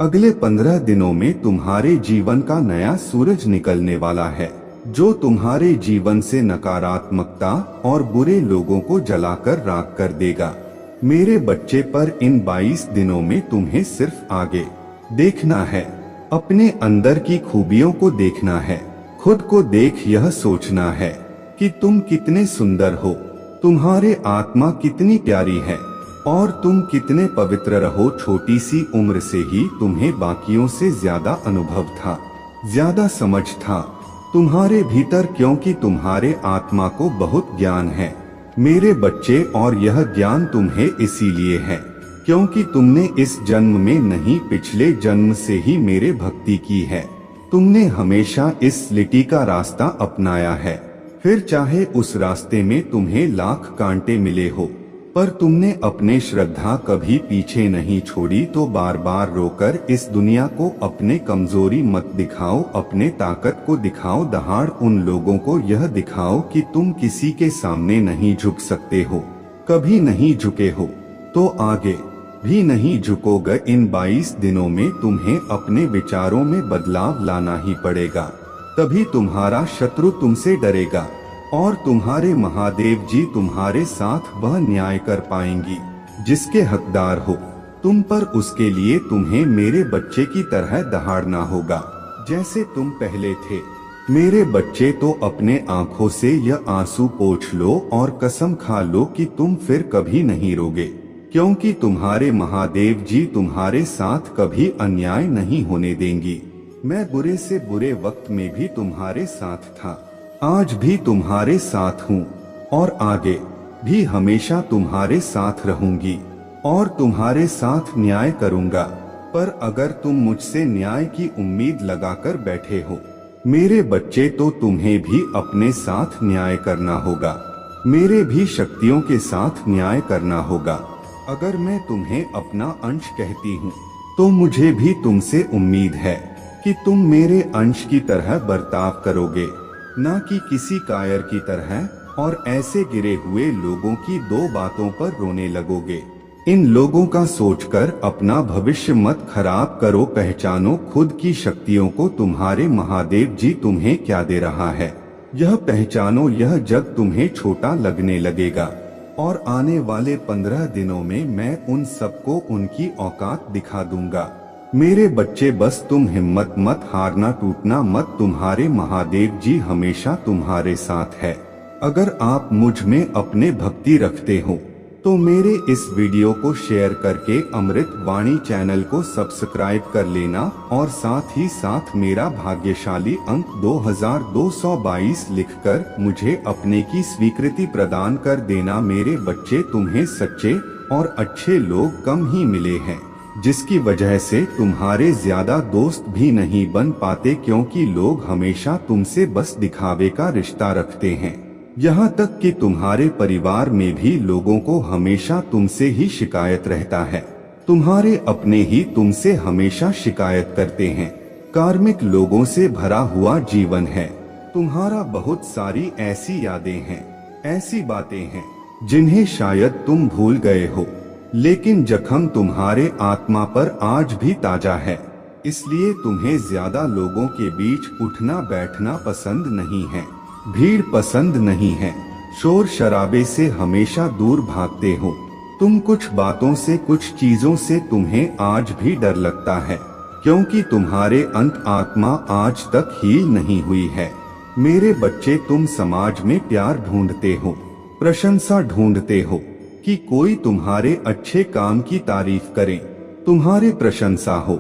अगले 15 दिनों में तुम्हारे जीवन का नया सूरज निकलने वाला है, जो तुम्हारे जीवन से नकारात्मकता और बुरे लोगों को जलाकर राख कर देगा। मेरे बच्चे, पर इन 22 दिनों में तुम्हें सिर्फ आगे देखना है, अपने अंदर की खूबियों को देखना है, खुद को देख यह सोचना है कि तुम कितने सुंदर हो, तुम्हारे आत्मा कितनी प्यारी है और तुम कितने पवित्र रहो। छोटी सी उम्र से ही तुम्हें बाकियों से ज्यादा अनुभव था, ज्यादा समझ था तुम्हारे भीतर, क्योंकि तुम्हारे आत्मा को बहुत ज्ञान है मेरे बच्चे। और यह ज्ञान तुम्हें इसीलिए है क्योंकि तुमने इस जन्म में नहीं, पिछले जन्म से ही मेरे भक्ति की है। तुमने हमेशा इस लिटी का रास्ता अपनाया है, फिर चाहे उस रास्ते में तुम्हें लाख कांटे मिले हो, पर तुमने अपने श्रद्धा कभी पीछे नहीं छोड़ी। तो बार बार रोकर इस दुनिया को अपने कमजोरी मत दिखाओ, अपने ताकत को दिखाओ। दहाड़ उन लोगों को यह दिखाओ कि तुम किसी के सामने नहीं झुक सकते हो, कभी नहीं झुके हो, तो आगे भी नहीं झुकोगे। इन 22 दिनों में तुम्हें अपने विचारों में बदलाव लाना ही पड़ेगा, तभी तुम्हारा शत्रु तुमसे डरेगा और तुम्हारे महादेव जी तुम्हारे साथ वह न्याय कर पाएंगी जिसके हकदार हो तुम पर। उसके लिए तुम्हें मेरे बच्चे की तरह दहाड़ना होगा जैसे तुम पहले थे। मेरे बच्चे, तो अपने आंखों से यह आंसू पोंछ लो और कसम खा लो कि तुम फिर कभी नहीं रोगे, क्योंकि तुम्हारे महादेव जी तुम्हारे साथ कभी अन्याय नहीं होने देंगी। मैं बुरे से बुरे वक्त में भी तुम्हारे साथ था, आज भी तुम्हारे साथ हूँ और आगे भी हमेशा तुम्हारे साथ रहूंगी और तुम्हारे साथ न्याय करूंगा। पर अगर तुम मुझसे न्याय की उम्मीद लगाकर बैठे हो मेरे बच्चे, तो तुम्हें भी अपने साथ न्याय करना होगा, मेरे भी शक्तियों के साथ न्याय करना होगा। अगर मैं तुम्हें अपना अंश कहती हूँ, तो मुझे भी तुमसे उम्मीद है कि तुम मेरे अंश की तरह बर्ताव करोगे, न कि किसी कायर की तरह, और ऐसे गिरे हुए लोगों की 2 बातों पर रोने लगोगे। इन लोगों का सोचकर अपना भविष्य मत खराब करो। पहचानो खुद की शक्तियों को, तुम्हारे महादेव जी तुम्हें क्या दे रहा है यह पहचानो। यह जग तुम्हें छोटा लगने लगेगा और आने वाले 15 दिनों में मैं उन सबको उनकी औकात दिखा दूंगा। मेरे बच्चे, बस तुम हिम्मत मत हारना, टूटना मत, तुम्हारे महादेव जी हमेशा तुम्हारे साथ है। अगर आप मुझ में अपने भक्ति रखते हो तो मेरे इस वीडियो को शेयर करके अमृत वाणी चैनल को सब्सक्राइब कर लेना और साथ ही साथ मेरा भाग्यशाली अंक 2222 लिखकर मुझे अपने की स्वीकृति प्रदान कर देना। मेरे बच्चे, तुम्हें सच्चे और अच्छे लोग कम ही मिले हैं, जिसकी वजह से तुम्हारे ज्यादा दोस्त भी नहीं बन पाते, क्योंकि लोग हमेशा तुमसे बस दिखावे का रिश्ता रखते हैं। यहाँ तक कि तुम्हारे परिवार में भी लोगों को हमेशा तुमसे ही शिकायत रहता है, तुम्हारे अपने ही तुमसे हमेशा शिकायत करते हैं। कार्मिक लोगों से भरा हुआ जीवन है तुम्हारा, बहुत सारी ऐसी यादें हैं ऐसी बातें हैं जिन्हें शायद तुम भूल गए हो, लेकिन जख्म तुम्हारे आत्मा पर आज भी ताजा है। इसलिए तुम्हें ज्यादा लोगों के बीच उठना बैठना पसंद नहीं है, भीड़ पसंद नहीं है, शोर शराबे से हमेशा दूर भागते हो तुम। कुछ बातों से, कुछ चीजों से तुम्हें आज भी डर लगता है, क्योंकि तुम्हारे अंत आत्मा आज तक हील नहीं हुई है। मेरे बच्चे, तुम समाज में प्यार ढूंढते हो, प्रशंसा ढूंढते हो कि कोई तुम्हारे अच्छे काम की तारीफ करे, तुम्हारे प्रशंसा हो,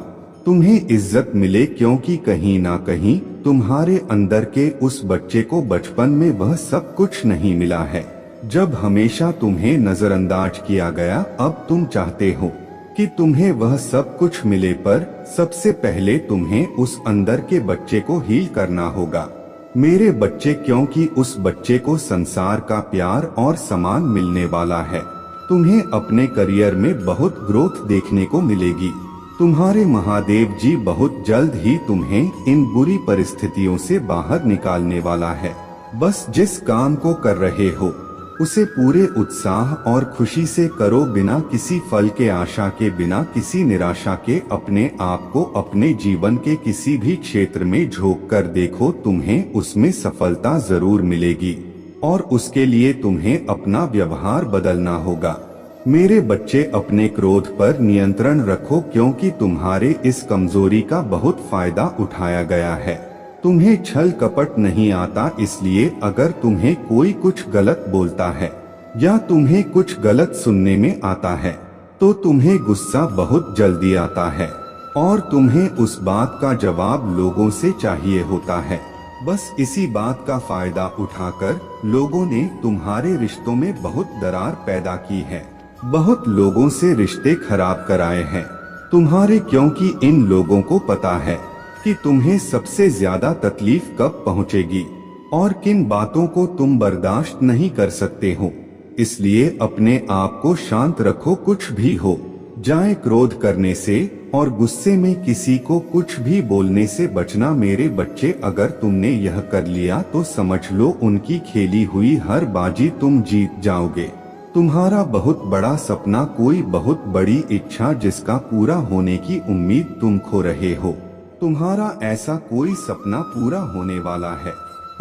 तुम्हें इज्जत मिले, क्योंकि कहीं ना कहीं तुम्हारे अंदर के उस बच्चे को बचपन में वह सब कुछ नहीं मिला है। जब हमेशा तुम्हें नजरअंदाज किया गया, अब तुम चाहते हो कि तुम्हें वह सब कुछ मिले, पर सबसे पहले तुम्हें उस अंदर के बच्चे को हील करना होगा मेरे बच्चे, क्योंकि उस बच्चे को संसार का प्यार और सम्मान मिलने वाला है। तुम्हें अपने करियर में बहुत ग्रोथ देखने को मिलेगी। तुम्हारे महादेव जी बहुत जल्द ही तुम्हें इन बुरी परिस्थितियों से बाहर निकालने वाला है। बस जिस काम को कर रहे हो उसे पूरे उत्साह और खुशी से करो, बिना किसी फल के आशा के, बिना किसी निराशा के। अपने आप को अपने जीवन के किसी भी क्षेत्र में झोंक कर देखो, तुम्हें उसमें सफलता जरूर मिलेगी और उसके लिए तुम्हें अपना व्यवहार बदलना होगा। मेरे बच्चे, अपने क्रोध पर नियंत्रण रखो, क्योंकि तुम्हारे इस कमजोरी का बहुत फायदा उठाया गया है। तुम्हें छल कपट नहीं आता, इसलिए अगर तुम्हें कोई कुछ गलत बोलता है या तुम्हें कुछ गलत सुनने में आता है तो तुम्हें गुस्सा बहुत जल्दी आता है और तुम्हें उस बात का जवाब लोगों से चाहिए होता है। बस इसी बात का फायदा उठाकर लोगों ने तुम्हारे रिश्तों में बहुत दरार पैदा की है, बहुत लोगों से रिश्ते खराब कराए हैं तुम्हारे, क्योंकि इन लोगों को पता है कि तुम्हें सबसे ज्यादा तकलीफ कब पहुंचेगी और किन बातों को तुम बर्दाश्त नहीं कर सकते हो। इसलिए अपने आप को शांत रखो, कुछ भी हो जाए क्रोध करने से और गुस्से में किसी को कुछ भी बोलने से बचना मेरे बच्चे। अगर तुमने यह कर लिया तो समझ लो उनकी खेली हुई हर बाजी तुम जीत जाओगे। तुम्हारा बहुत बड़ा सपना, कोई बहुत बड़ी इच्छा जिसका पूरा होने की उम्मीद तुम खो रहे हो, तुम्हारा ऐसा कोई सपना पूरा होने वाला है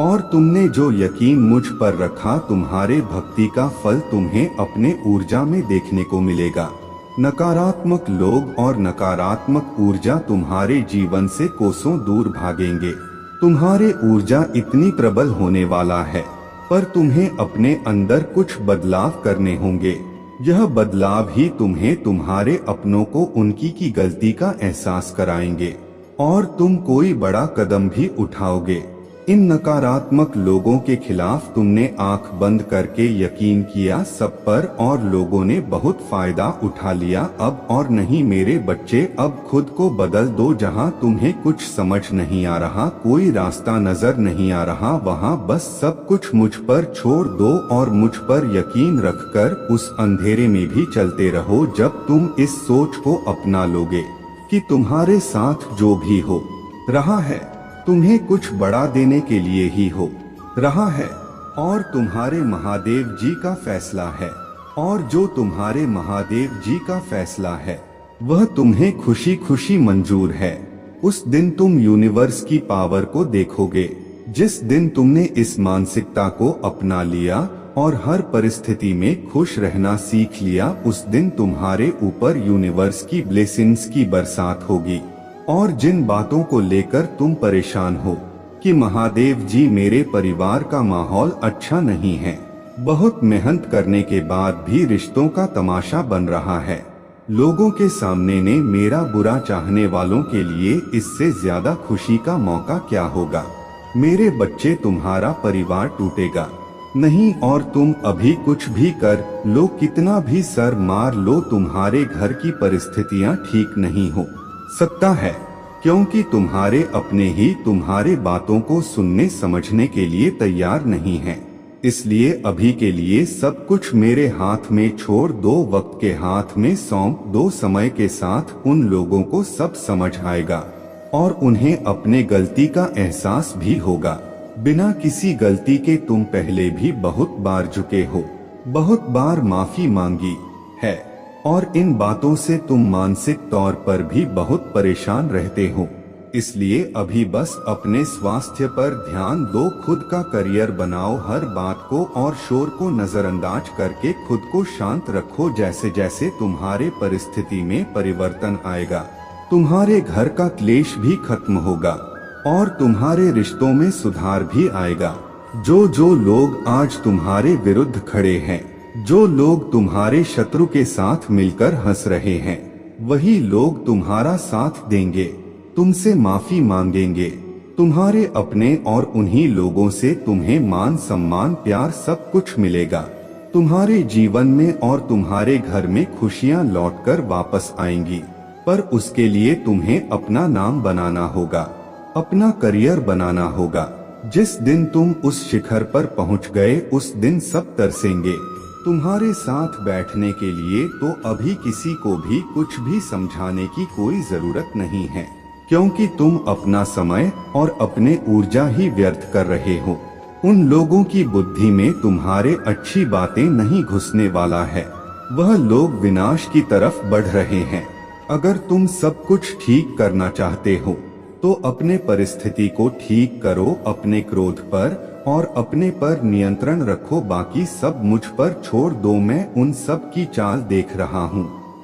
और तुमने जो यकीन मुझ पर रखा, तुम्हारे भक्ति का फल तुम्हें अपने ऊर्जा में देखने को मिलेगा। नकारात्मक लोग और नकारात्मक ऊर्जा तुम्हारे जीवन से कोसों दूर भागेंगे। तुम्हारे ऊर्जा इतनी प्रबल होने वाला है, पर तुम्हें अपने अंदर कुछ बदलाव करने होंगे। यह बदलाव ही तुम्हें तुम्हारे अपनों को उनकी की गलती का एहसास कराएंगे और तुम कोई बड़ा कदम भी उठाओगे। इन नकारात्मक लोगों के खिलाफ तुमने आंख बंद करके यकीन किया सब पर और लोगों ने बहुत फायदा उठा लिया। अब और नहीं मेरे बच्चे, अब खुद को बदल दो। जहां तुम्हें कुछ समझ नहीं आ रहा, कोई रास्ता नजर नहीं आ रहा, वहां बस सब कुछ मुझ पर छोड़ दो और मुझ पर यकीन रखकर उस अंधेरे में भी चलते रहो। जब तुम इस सोच को अपना लोगे कि तुम्हारे साथ जो भी हो रहा है तुम्हें कुछ बड़ा देने के लिए ही हो रहा है और तुम्हारे महादेव जी का फैसला है, और जो तुम्हारे महादेव जी का फैसला है वह तुम्हें खुशी खुशी मंजूर है, उस दिन तुम यूनिवर्स की पावर को देखोगे। जिस दिन तुमने इस मानसिकता को अपना लिया और हर परिस्थिति में खुश रहना सीख लिया, उस दिन तुम्हारे ऊपर यूनिवर्स की ब्लेसिंग्स की बरसात होगी। और जिन बातों को लेकर तुम परेशान हो कि महादेव जी मेरे परिवार का माहौल अच्छा नहीं है, बहुत मेहनत करने के बाद भी रिश्तों का तमाशा बन रहा है, लोगों के सामने ने मेरा बुरा चाहने वालों के लिए इससे ज्यादा खुशी का मौका क्या होगा। मेरे बच्चे, तुम्हारा परिवार टूटेगा नहीं और तुम अभी कुछ भी कर लो, कितना भी सर मार लो, तुम्हारे घर की परिस्थितियां ठीक नहीं हो सकता है, क्योंकि तुम्हारे अपने ही तुम्हारे बातों को सुनने समझने के लिए तैयार नहीं हैं। इसलिए अभी के लिए सब कुछ मेरे हाथ में छोड़ दो, वक्त के हाथ में सौंप दो। समय के साथ उन लोगों को सब समझ आएगा और उन्हें अपने गलती का एहसास भी होगा। बिना किसी गलती के तुम पहले भी बहुत बार झुके हो, बहुत बार माफी मांगी है, और इन बातों से तुम मानसिक तौर पर भी बहुत परेशान रहते हो। इसलिए अभी बस अपने स्वास्थ्य पर ध्यान दो, खुद का करियर बनाओ, हर बात को और शोर को नजरअंदाज करके खुद को शांत रखो। जैसे जैसे तुम्हारे परिस्थिति में परिवर्तन आएगा, तुम्हारे घर का क्लेश भी खत्म होगा और तुम्हारे रिश्तों में सुधार भी आएगा। जो लोग आज तुम्हारे विरुद्ध खड़े हैं, जो लोग तुम्हारे शत्रु के साथ मिलकर हंस रहे हैं, वही लोग तुम्हारा साथ देंगे, तुमसे माफी मांगेंगे। तुम्हारे अपने और उन्हीं लोगों से तुम्हें मान सम्मान प्यार सब कुछ मिलेगा। तुम्हारे जीवन में और तुम्हारे घर में खुशियां लौटकर वापस आएंगी, पर उसके लिए तुम्हें अपना नाम बनाना होगा, अपना करियर बनाना होगा। जिस दिन तुम उस शिखर पर पहुंच गए, उस दिन सब तरसेंगे तुम्हारे साथ बैठने के लिए। तो अभी किसी को भी कुछ भी समझाने की कोई जरूरत नहीं है, क्योंकि तुम अपना समय और अपने ऊर्जा ही व्यर्थ कर रहे हो। उन लोगों की बुद्धि में तुम्हारे अच्छी बातें नहीं घुसने वाला है, वह लोग विनाश की तरफ बढ़ रहे हैं। अगर तुम सब कुछ ठीक करना चाहते हो तो अपने परिस्थिति को ठीक करो, अपने क्रोध पर और अपने पर नियंत्रण रखो, बाकी सब मुझ पर छोड़ दो। मैं उन सब की चाल देख रहा हूँ,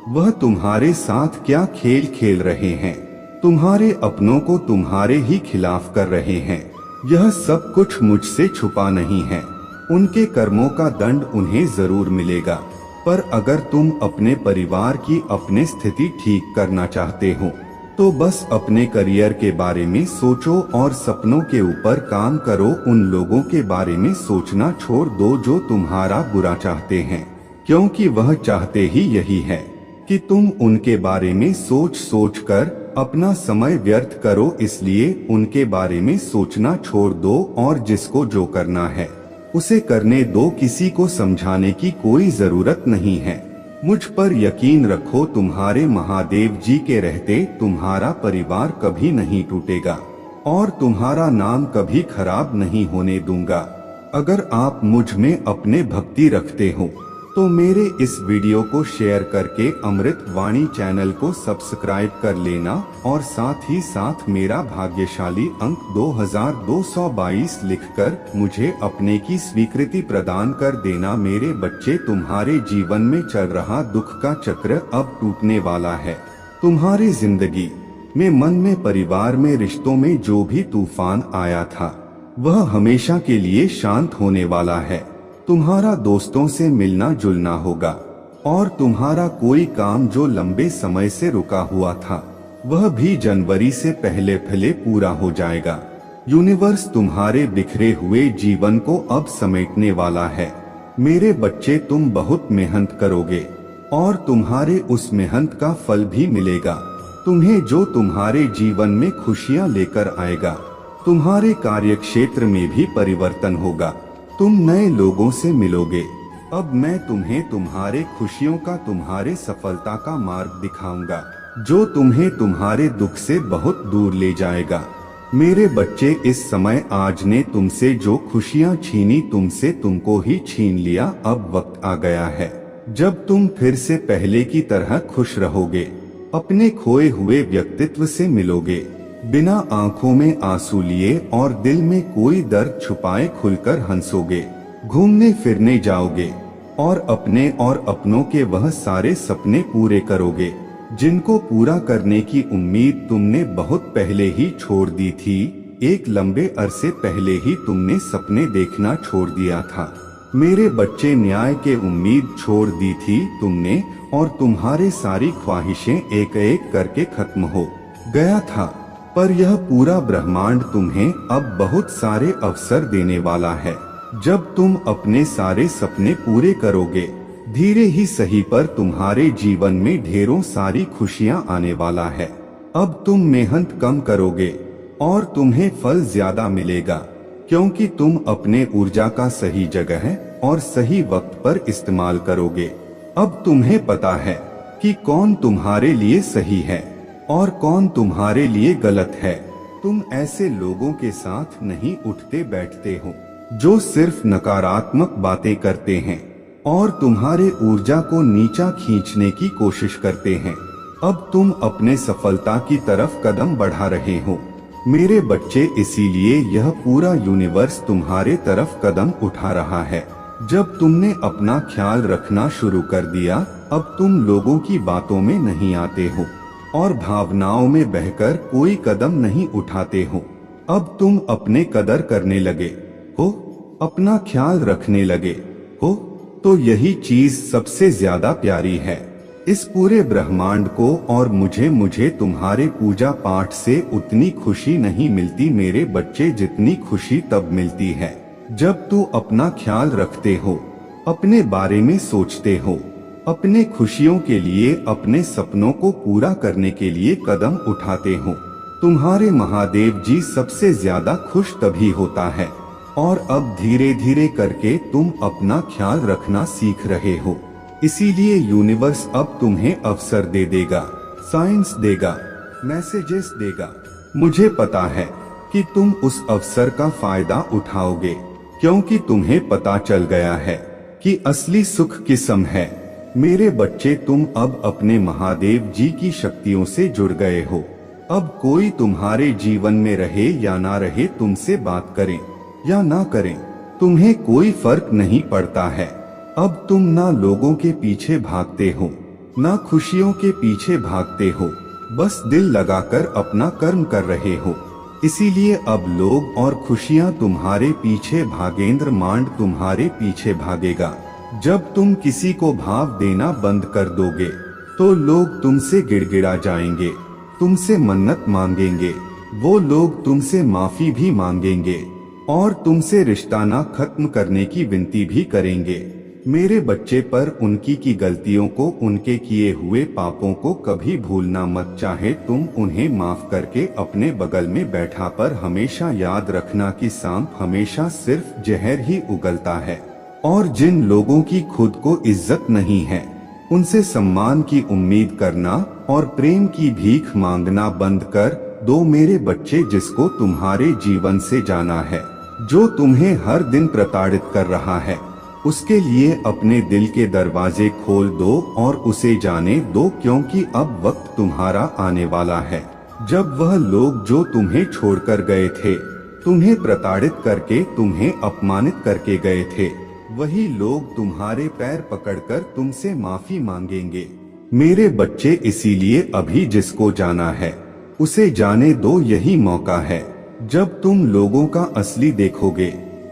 वह तुम्हारे साथ क्या खेल खेल रहे हैं, तुम्हारे अपनों को तुम्हारे ही खिलाफ कर रहे हैं। यह सब कुछ मुझसे छुपा नहीं है, उनके कर्मों का दंड उन्हें जरूर मिलेगा। पर अगर तुम अपने परिवार की अपनी स्थिति ठीक करना चाहते हो तो बस अपने करियर के बारे में सोचो और सपनों के ऊपर काम करो। उन लोगों के बारे में सोचना छोड़ दो जो तुम्हारा बुरा चाहते हैं, क्योंकि वह चाहते ही यही है कि तुम उनके बारे में सोच कर अपना समय व्यर्थ करो। इसलिए उनके बारे में सोचना छोड़ दो और जिसको जो करना है उसे करने दो। किसी को समझाने की कोई जरूरत नहीं है। मुझ पर यकीन रखो, तुम्हारे महादेव जी के रहते तुम्हारा परिवार कभी नहीं टूटेगा और तुम्हारा नाम कभी खराब नहीं होने दूंगा। अगर आप मुझ में अपने भक्ति रखते हो तो मेरे इस वीडियो को शेयर करके अमृत वाणी चैनल को सब्सक्राइब कर लेना और साथ ही साथ मेरा भाग्यशाली अंक 2222 लिखकर मुझे अपने की स्वीकृति प्रदान कर देना। मेरे बच्चे, तुम्हारे जीवन में चल रहा दुख का चक्र अब टूटने वाला है। तुम्हारी जिंदगी में, मन में, परिवार में, रिश्तों में जो भी तूफान आया था वह हमेशा के लिए शांत होने वाला है। तुम्हारा दोस्तों से मिलना जुलना होगा और तुम्हारा कोई काम जो लंबे समय से रुका हुआ था वह भी जनवरी से पहले पूरा हो जाएगा। यूनिवर्स तुम्हारे बिखरे हुए जीवन को अब समेटने वाला है। मेरे बच्चे, तुम बहुत मेहनत करोगे और तुम्हारे उस मेहनत का फल भी मिलेगा तुम्हें, जो तुम्हारे जीवन में खुशियां लेकर आएगा। तुम्हारे कार्यक्षेत्र में भी परिवर्तन होगा, तुम नए लोगों से मिलोगे। अब मैं तुम्हें तुम्हारे खुशियों का, तुम्हारे सफलता का मार्ग दिखाऊंगा, जो तुम्हें तुम्हारे दुख से बहुत दूर ले जाएगा। मेरे बच्चे, इस समय आज ने तुमसे जो खुशियां छीनी, तुमसे तुमको ही छीन लिया। अब वक्त आ गया है जब तुम फिर से पहले की तरह खुश रहोगे, अपने खोए हुए व्यक्तित्व से मिलोगे, बिना आंखों में आंसू लिए और दिल में कोई दर्द छुपाए खुलकर हंसोगे, घूमने फिरने जाओगे और अपने और अपनों के वह सारे सपने पूरे करोगे जिनको पूरा करने की उम्मीद तुमने बहुत पहले ही छोड़ दी थी। एक लंबे अरसे पहले ही तुमने सपने देखना छोड़ दिया था। मेरे बच्चे, न्याय के उम्मीद छोड़ दी थी तुमने और तुम्हारे सारी ख्वाहिशें एक एक करके खत्म हो गया था। पर यह पूरा ब्रह्मांड तुम्हें अब बहुत सारे अवसर देने वाला है। जब तुम अपने सारे सपने पूरे करोगे, धीरे ही सही पर तुम्हारे जीवन में ढेरों सारी खुशियां आने वाला है। अब तुम मेहनत कम करोगे और तुम्हें फल ज्यादा मिलेगा, क्योंकि तुम अपने ऊर्जा का सही जगह और सही वक्त पर इस्तेमाल करोगे। अब तुम्हें पता है कि कौन तुम्हारे लिए सही है और कौन तुम्हारे लिए गलत है। तुम ऐसे लोगों के साथ नहीं उठते बैठते हो जो सिर्फ नकारात्मक बातें करते हैं और तुम्हारे ऊर्जा को नीचा खींचने की कोशिश करते हैं। अब तुम अपने सफलता की तरफ कदम बढ़ा रहे हो मेरे बच्चे, इसीलिए यह पूरा यूनिवर्स तुम्हारे तरफ कदम उठा रहा है। जब तुमने अपना ख्याल रखना शुरू कर दिया, अब तुम लोगों की बातों में नहीं आते हो और भावनाओं में बहकर कोई कदम नहीं उठाते हो। अब तुम अपने कदर करने लगे हो, अपना ख्याल रखने लगे हो, तो यही चीज सबसे ज्यादा प्यारी है इस पूरे ब्रह्मांड को। और मुझे तुम्हारे पूजा पाठ से उतनी खुशी नहीं मिलती मेरे बच्चे, जितनी खुशी तब मिलती है जब तू अपना ख्याल रखते हो, अपने बारे में सोचते हो, अपने खुशियों के लिए, अपने सपनों को पूरा करने के लिए कदम उठाते हो। तुम्हारे महादेव जी सबसे ज्यादा खुश तभी होता है। और अब धीरे धीरे करके तुम अपना ख्याल रखना सीख रहे हो, इसीलिए यूनिवर्स अब तुम्हें अवसर दे देगा, साइंस देगा, मैसेजेस देगा। मुझे पता है कि तुम उस अवसर का फायदा उठाओगे, क्योंकि तुम्हें पता चल गया है कि असली सुख किस्म है। मेरे बच्चे, तुम अब अपने महादेव जी की शक्तियों से जुड़ गए हो। अब कोई तुम्हारे जीवन में रहे या ना रहे, तुमसे बात करें या ना करें, तुम्हें कोई फर्क नहीं पड़ता है। अब तुम ना लोगों के पीछे भागते हो, ना खुशियों के पीछे भागते हो, बस दिल लगाकर अपना कर्म कर रहे हो। इसीलिए अब लोग और खुशियां तुम्हारे पीछे भागेंद्र मांड तुम्हारे पीछे भागेगा। जब तुम किसी को भाव देना बंद कर दोगे तो लोग तुमसे गिड़गिड़ा जाएंगे, तुमसे मन्नत मांगेंगे, वो लोग तुमसे माफी भी मांगेंगे और तुमसे रिश्ता ना खत्म करने की विनती भी करेंगे। मेरे बच्चे, पर उनकी की गलतियों को, उनके किए हुए पापों को कभी भूलना मत। चाहे तुम उन्हें माफ करके अपने बगल में बैठा, पर हमेशा याद रखना कि सांप हमेशा सिर्फ जहर ही उगलता है। और जिन लोगों की खुद को इज्जत नहीं है, उनसे सम्मान की उम्मीद करना और प्रेम की भीख मांगना बंद कर दो मेरे बच्चे। जिसको तुम्हारे जीवन से जाना है, जो तुम्हें हर दिन प्रताड़ित कर रहा है, उसके लिए अपने दिल के दरवाजे खोल दो और उसे जाने दो, क्योंकि अब वक्त तुम्हारा आने वाला है जब वह लोग जो तुम्हें छोड़कर गए थे, तुम्हें प्रताड़ित करके, तुम्हें अपमानित करके गए थे, वही लोग तुम्हारे पैर पकड़कर तुमसे माफी मांगेंगे। मेरे बच्चे, इसीलिए अभी जिसको जाना है उसे जाने दो। यही मौका है जब तुम लोगों का असली देखोगे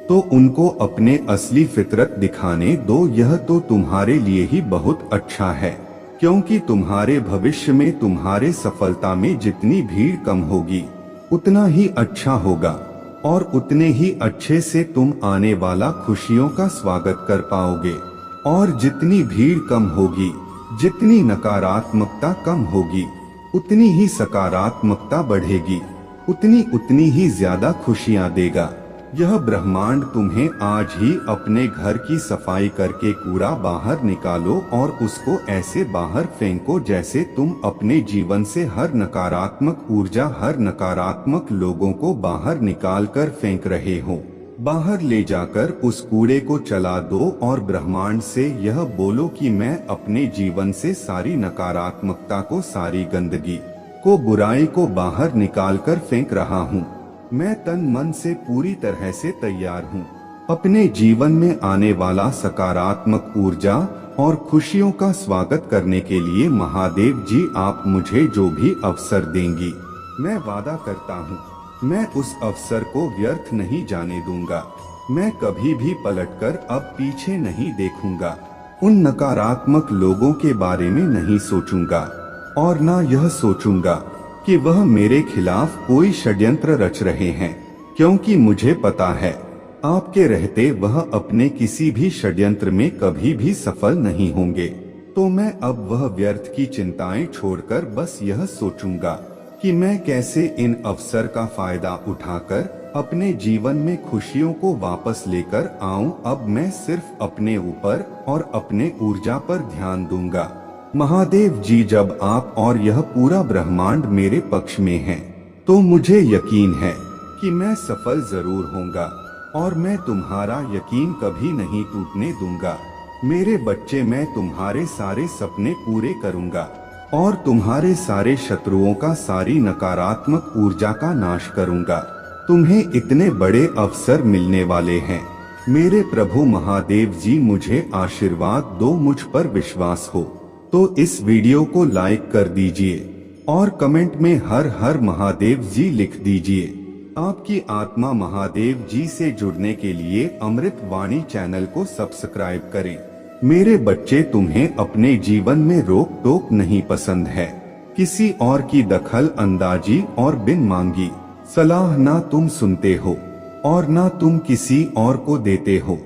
तो उनको अपने असली फितरत दिखाने दो। यह तो तुम्हारे लिए ही बहुत अच्छा है, क्योंकि तुम्हारे भविष्य में, तुम्हारे सफलता में जितनी भीड़ कम होगी उतना ही अच्छा होगा और उतने ही अच्छे से तुम आने वाला खुशियों का स्वागत कर पाओगे। और जितनी भीड़ कम होगी, जितनी नकारात्मकता कम होगी, उतनी ही सकारात्मकता बढ़ेगी, उतनी ही ज्यादा खुशियां देगा। यह ब्रह्मांड तुम्हें आज ही अपने घर की सफाई करके कूड़ा बाहर निकालो और उसको ऐसे बाहर फेंको जैसे तुम अपने जीवन से हर नकारात्मक ऊर्जा, हर नकारात्मक लोगों को बाहर निकाल कर फेंक रहे हो। बाहर ले जाकर उस कूड़े को चला दो और ब्रह्मांड से यह बोलो कि मैं अपने जीवन से सारी नकारात्मकता को, सारी गंदगी को, बुराई को बाहर निकाल कर फेंक रहा हूँ। मैं तन मन से पूरी तरह से तैयार हूँ अपने जीवन में आने वाला सकारात्मक ऊर्जा और खुशियों का स्वागत करने के लिए। महादेव जी, आप मुझे जो भी अवसर देंगी, मैं वादा करता हूँ मैं उस अवसर को व्यर्थ नहीं जाने दूंगा। मैं कभी भी पलटकर अब पीछे नहीं देखूंगा, उन नकारात्मक लोगों के बारे में नहीं सोचूंगा और ना यह सोचूंगा कि वह मेरे खिलाफ कोई षड्यंत्र रच रहे हैं, क्योंकि मुझे पता है आपके रहते वह अपने किसी भी षड्यंत्र में कभी भी सफल नहीं होंगे। तो मैं अब वह व्यर्थ की चिंताएं छोड़कर बस यह सोचूंगा कि मैं कैसे इन अवसर का फायदा उठाकर अपने जीवन में खुशियों को वापस लेकर आऊं। अब मैं सिर्फ अपने ऊपर और अपने ऊर्जा पर ध्यान दूंगा। महादेव जी, जब आप और यह पूरा ब्रह्मांड मेरे पक्ष में हैं, तो मुझे यकीन है कि मैं सफल जरूर होऊंगा और मैं तुम्हारा यकीन कभी नहीं टूटने दूंगा। मेरे बच्चे, मैं तुम्हारे सारे सपने पूरे करूंगा और तुम्हारे सारे शत्रुओं का, सारी नकारात्मक ऊर्जा का नाश करूंगा। तुम्हें इतने बड़े अवसर मिलने वाले हैं। मेरे प्रभु महादेव जी, मुझे आशीर्वाद दो, मुझ पर विश्वास हो तो इस वीडियो को लाइक कर दीजिए और कमेंट में हर हर महादेव जी लिख दीजिए। आपकी आत्मा महादेव जी से जुड़ने के लिए अमृत वाणी चैनल को सब्सक्राइब करें। मेरे बच्चे, तुम्हें अपने जीवन में रोक टोक नहीं पसंद है। किसी और की दखल अंदाजी और बिन मांगी सलाह ना तुम सुनते हो और ना तुम किसी और को देते हो।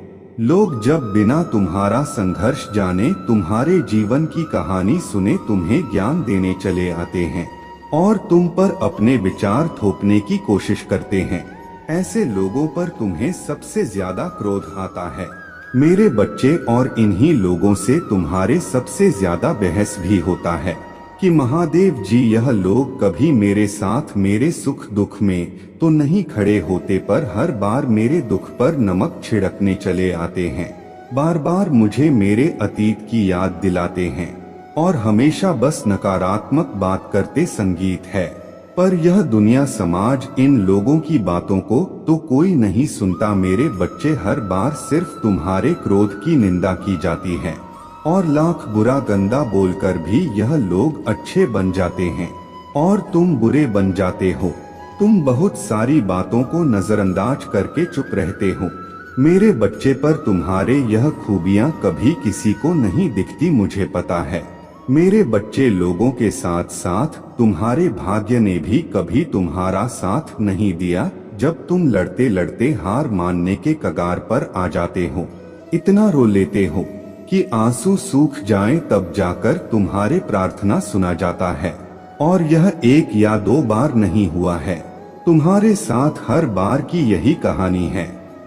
लोग जब बिना तुम्हारा संघर्ष जाने, तुम्हारे जीवन की कहानी सुने, तुम्हें ज्ञान देने चले आते हैं और तुम पर अपने विचार थोपने की कोशिश करते हैं। ऐसे लोगों पर तुम्हें सबसे ज्यादा क्रोध आता है मेरे बच्चे, और इन्हीं लोगों से तुम्हारे सबसे ज्यादा बहस भी होता है कि महादेव जी, यह लोग कभी मेरे साथ मेरे सुख दुख में तो नहीं खड़े होते, पर हर बार मेरे दुख पर नमक छिड़कने चले आते हैं। बार बार मुझे मेरे अतीत की याद दिलाते हैं और हमेशा बस नकारात्मक बात करते। संगीत है, पर यह दुनिया समाज इन लोगों की बातों को तो कोई नहीं सुनता। मेरे बच्चे, हर बार सिर्फ तुम्हारे क्रोध की निंदा की जाती है और लाख बुरा गंदा बोलकर भी यह लोग अच्छे बन जाते हैं और तुम बुरे बन जाते हो। तुम बहुत सारी बातों को नजरअंदाज करके चुप रहते हो। मेरे बच्चे, पर तुम्हारे यह खूबियां कभी किसी को नहीं दिखती, मुझे पता है। मेरे बच्चे, लोगों के साथ साथ तुम्हारे भाग्य ने भी कभी तुम्हारा साथ नहीं दिया। जब तुम लड़ते लड़ते हार मानने के कगार पर आ जाते हो, इतना रो लेते हो कि आंसू सूख जाएं, तब जाकर तुम्हारे प्रार्थना सुना जाता है। और यह एक या दो बार नहीं हुआ है, तुम्हारे साथ हर बार की यही कहानी है।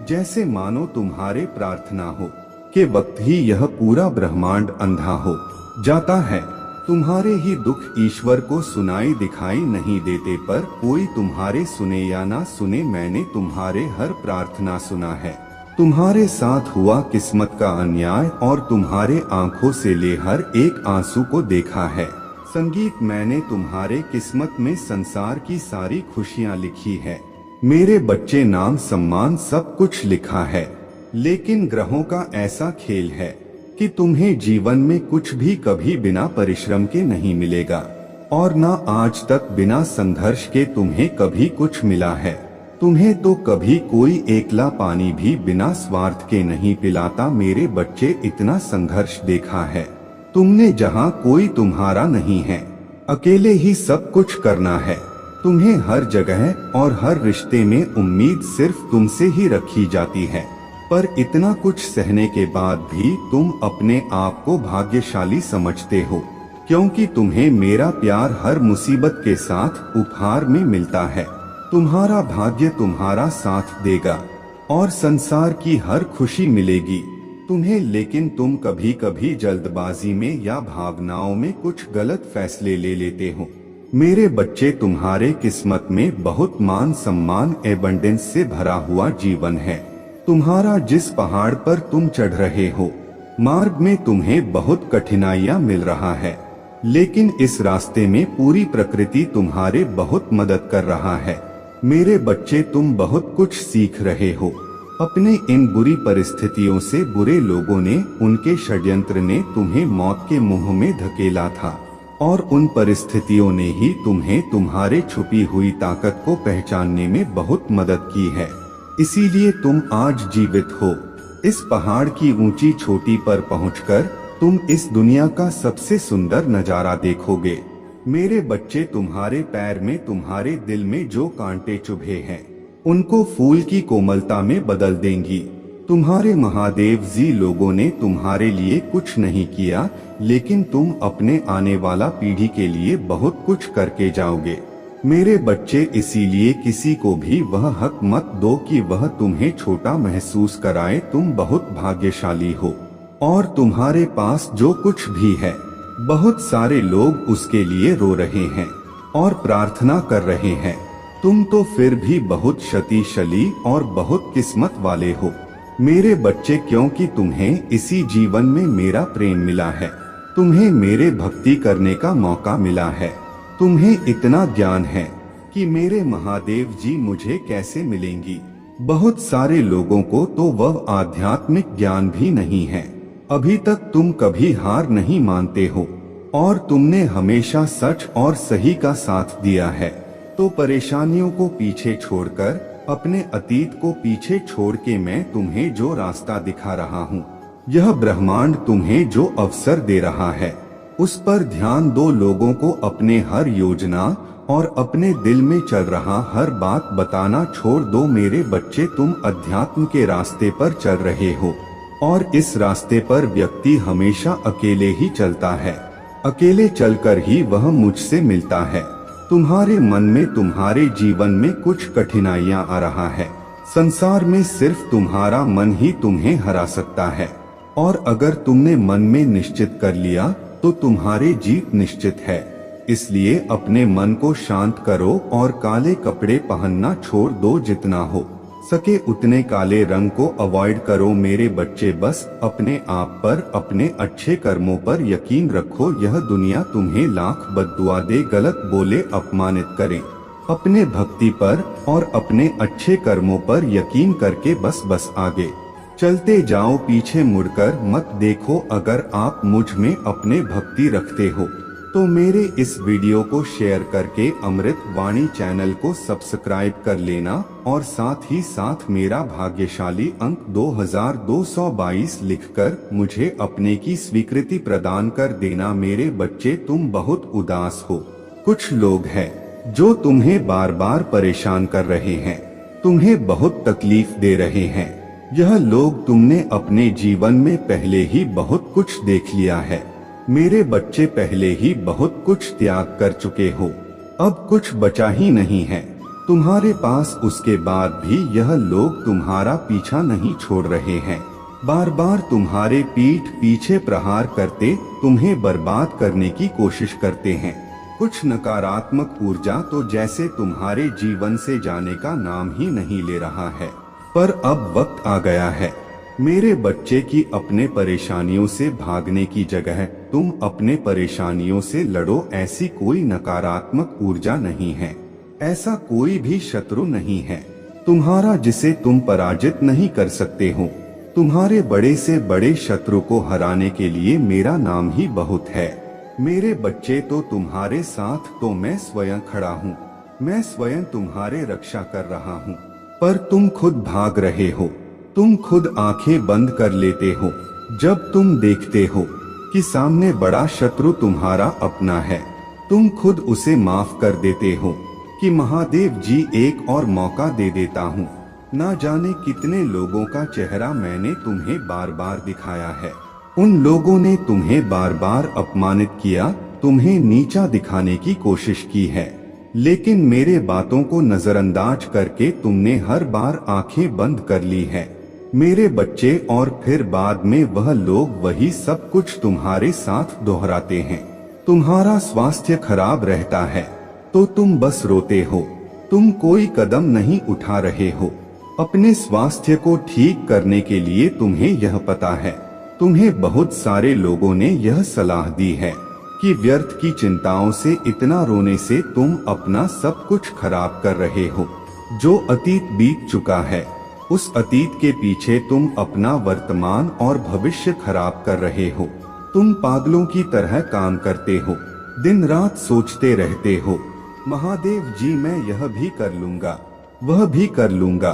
जैसे मानो तुम्हारे प्रार्थना हो के वक्त ही यह पूरा ब्रह्मांड अंधा हो जाता है। तुम्हारे ही दुख ईश्वर को सुनाई दिखाई नहीं देते, पर कोई तुम्हारे सुने या ना सुने, मैंने तुम्हारे हर प्रार्थना सुना है। तुम्हारे साथ हुआ किस्मत का अन्याय और तुम्हारे आंखों से ले हर एक आंसू को देखा है। संगीत, मैंने तुम्हारे किस्मत में संसार की सारी खुशियां लिखी है। मेरे बच्चे, नाम सम्मान सब कुछ लिखा है, लेकिन ग्रहों का ऐसा खेल है कि तुम्हें जीवन में कुछ भी कभी बिना परिश्रम के नहीं मिलेगा और ना आज तक बिना संघर्ष के तुम्हें कभी कुछ मिला है। तुम्हें तो कभी कोई एकला पानी भी बिना स्वार्थ के नहीं पिलाता। मेरे बच्चे, इतना संघर्ष देखा है तुमने, जहाँ कोई तुम्हारा नहीं है, अकेले ही सब कुछ करना है। तुम्हें हर जगह और हर रिश्ते में उम्मीद सिर्फ तुमसे ही रखी जाती है, पर इतना कुछ सहने के बाद भी तुम अपने आप को भाग्यशाली समझते हो, क्योंकि तुम्हें मेरा प्यार हर मुसीबत के साथ उपहार में मिलता है। तुम्हारा भाग्य तुम्हारा साथ देगा और संसार की हर खुशी मिलेगी तुम्हें, लेकिन तुम कभी कभी जल्दबाजी में या भावनाओं में कुछ गलत फैसले ले लेते हो। मेरे बच्चे, तुम्हारे किस्मत में बहुत मान सम्मान एबंडेंस से भरा हुआ जीवन है। तुम्हारा जिस पहाड़ पर तुम चढ़ रहे हो, मार्ग में तुम्हें बहुत कठिनाइयां मिल रहा है, लेकिन इस रास्ते में पूरी प्रकृति तुम्हारे बहुत मदद कर रहा है। मेरे बच्चे, तुम बहुत कुछ सीख रहे हो। अपने इन बुरी परिस्थितियों से बुरे लोगों ने, उनके षड्यंत्र ने तुम्हें मौत के मुंह में धकेला था और उन परिस्थितियों ने ही तुम्हें तुम्हारे छुपी हुई ताकत को पहचानने में बहुत मदद की है। इसीलिए तुम आज जीवित हो। इस पहाड़ की ऊंची चोटी पर पहुंचकर तुम इस दुनिया का सबसे सुंदर नजारा देखोगे। मेरे बच्चे, तुम्हारे पैर में, तुम्हारे दिल में जो कांटे चुभे हैं, उनको फूल की कोमलता में बदल देंगी। तुम्हारे महादेव जी लोगों ने तुम्हारे लिए कुछ नहीं किया, लेकिन तुम अपने आने वाला पीढ़ी के लिए बहुत कुछ करके जाओगे। मेरे बच्चे, इसीलिए किसी को भी वह हक मत दो कि वह तुम्हें छोटा महसूस कराए। तुम बहुत भाग्यशाली हो और तुम्हारे पास जो कुछ भी है, बहुत सारे लोग उसके लिए रो रहे हैं और प्रार्थना कर रहे हैं। तुम तो फिर भी बहुत शक्तिशाली और बहुत किस्मत वाले हो मेरे बच्चे, क्योंकि तुम्हें इसी जीवन में मेरा प्रेम मिला है, तुम्हें मेरे भक्ति करने का मौका मिला है। तुम्हें इतना ज्ञान है कि मेरे महादेव जी मुझे कैसे मिलेंगी। बहुत सारे लोगों को तो वह आध्यात्मिक ज्ञान भी नहीं है। अभी तक तुम कभी हार नहीं मानते हो और तुमने हमेशा सच और सही का साथ दिया है। तो परेशानियों को पीछे छोड़कर, अपने अतीत को पीछे छोड़ के मैं तुम्हें जो रास्ता दिखा रहा हूँ, यह ब्रह्मांड तुम्हें जो अवसर दे रहा है, उस पर ध्यान दो। लोगों को अपने हर योजना और अपने दिल में चल रहा हर बात बताना छोड़ दो। मेरे बच्चे, तुम अध्यात्म के रास्ते पर चल रहे हो और इस रास्ते पर व्यक्ति हमेशा अकेले ही चलता है। अकेले चलकर ही वह मुझसे मिलता है। तुम्हारे मन में, तुम्हारे जीवन में कुछ कठिनाइयां आ रहा है। संसार में सिर्फ तुम्हारा मन ही तुम्हें हरा सकता है और अगर तुमने मन में निश्चित कर लिया तो तुम्हारी जीत निश्चित है। इसलिए अपने मन को शांत करो और काले कपड़े पहनना छोड़ दो। जितना हो सके उतने काले रंग को अवॉइड करो। मेरे बच्चे, बस अपने आप पर, अपने अच्छे कर्मों पर यकीन रखो। यह दुनिया तुम्हें लाख बद्दुआ दे, गलत बोले, अपमानित करे, अपने भक्ति पर और अपने अच्छे कर्मों पर यकीन करके बस आगे चलते जाओ, पीछे मुड़कर मत देखो। अगर आप मुझ में अपने भक्ति रखते हो तो मेरे इस वीडियो को शेयर करके अमृत वाणी चैनल को सब्सक्राइब कर लेना और साथ ही साथ मेरा भाग्यशाली अंक 2222 लिखकर मुझे अपने की स्वीकृति प्रदान कर देना। मेरे बच्चे, तुम बहुत उदास हो। कुछ लोग हैं जो तुम्हें बार बार परेशान कर रहे हैं, तुम्हें बहुत तकलीफ दे रहे हैं। यह लोग तुमने अपने जीवन में पहले ही बहुत कुछ देख लिया है। मेरे बच्चे, पहले ही बहुत कुछ त्याग कर चुके हो, अब कुछ बचा ही नहीं है तुम्हारे पास। उसके बाद भी यह लोग तुम्हारा पीछा नहीं छोड़ रहे हैं, बार बार तुम्हारे पीठ पीछे प्रहार करते तुम्हें बर्बाद करने की कोशिश करते हैं। कुछ नकारात्मक ऊर्जा तो जैसे तुम्हारे जीवन से जाने का नाम ही नहीं ले रहा है। पर अब वक्त आ गया है मेरे बच्चे की अपने परेशानियों से भागने की जगह तुम अपने परेशानियों से लड़ो। ऐसी कोई नकारात्मक ऊर्जा नहीं है, ऐसा कोई भी शत्रु नहीं है तुम्हारा जिसे तुम पराजित नहीं कर सकते हो। तुम्हारे बड़े से बड़े शत्रु को हराने के लिए मेरा नाम ही बहुत है। मेरे बच्चे, तो तुम्हारे साथ तो मैं स्वयं खड़ा हूँ, मैं स्वयं तुम्हारे रक्षा कर रहा हूँ, पर तुम खुद भाग रहे हो। तुम खुद आंखें बंद कर लेते हो जब तुम देखते हो कि सामने बड़ा शत्रु तुम्हारा अपना है। तुम खुद उसे माफ कर देते हो कि महादेव जी एक और मौका दे देता हूँ। ना जाने कितने लोगों का चेहरा मैंने तुम्हें बार बार दिखाया है। उन लोगों ने तुम्हें बार बार अपमानित किया, तुम्हें नीचा दिखाने की कोशिश की है, लेकिन मेरे बातों को नजरअंदाज करके तुमने हर बार आंखें बंद कर ली है मेरे बच्चे। और फिर बाद में वह लोग वही सब कुछ तुम्हारे साथ दोहराते हैं। तुम्हारा स्वास्थ्य खराब रहता है तो तुम बस रोते हो, तुम कोई कदम नहीं उठा रहे हो अपने स्वास्थ्य को ठीक करने के लिए। तुम्हें यह पता है, तुम्हें बहुत सारे लोगों ने यह सलाह दी है कि व्यर्थ की चिंताओं से, इतना रोने से तुम अपना सब कुछ खराब कर रहे हो। जो अतीत बीत चुका है, उस अतीत के पीछे तुम अपना वर्तमान और भविष्य खराब कर रहे हो। तुम पागलों की तरह काम करते हो, दिन रात सोचते रहते हो, महादेव जी मैं यह भी कर लूंगा, वह भी कर लूंगा,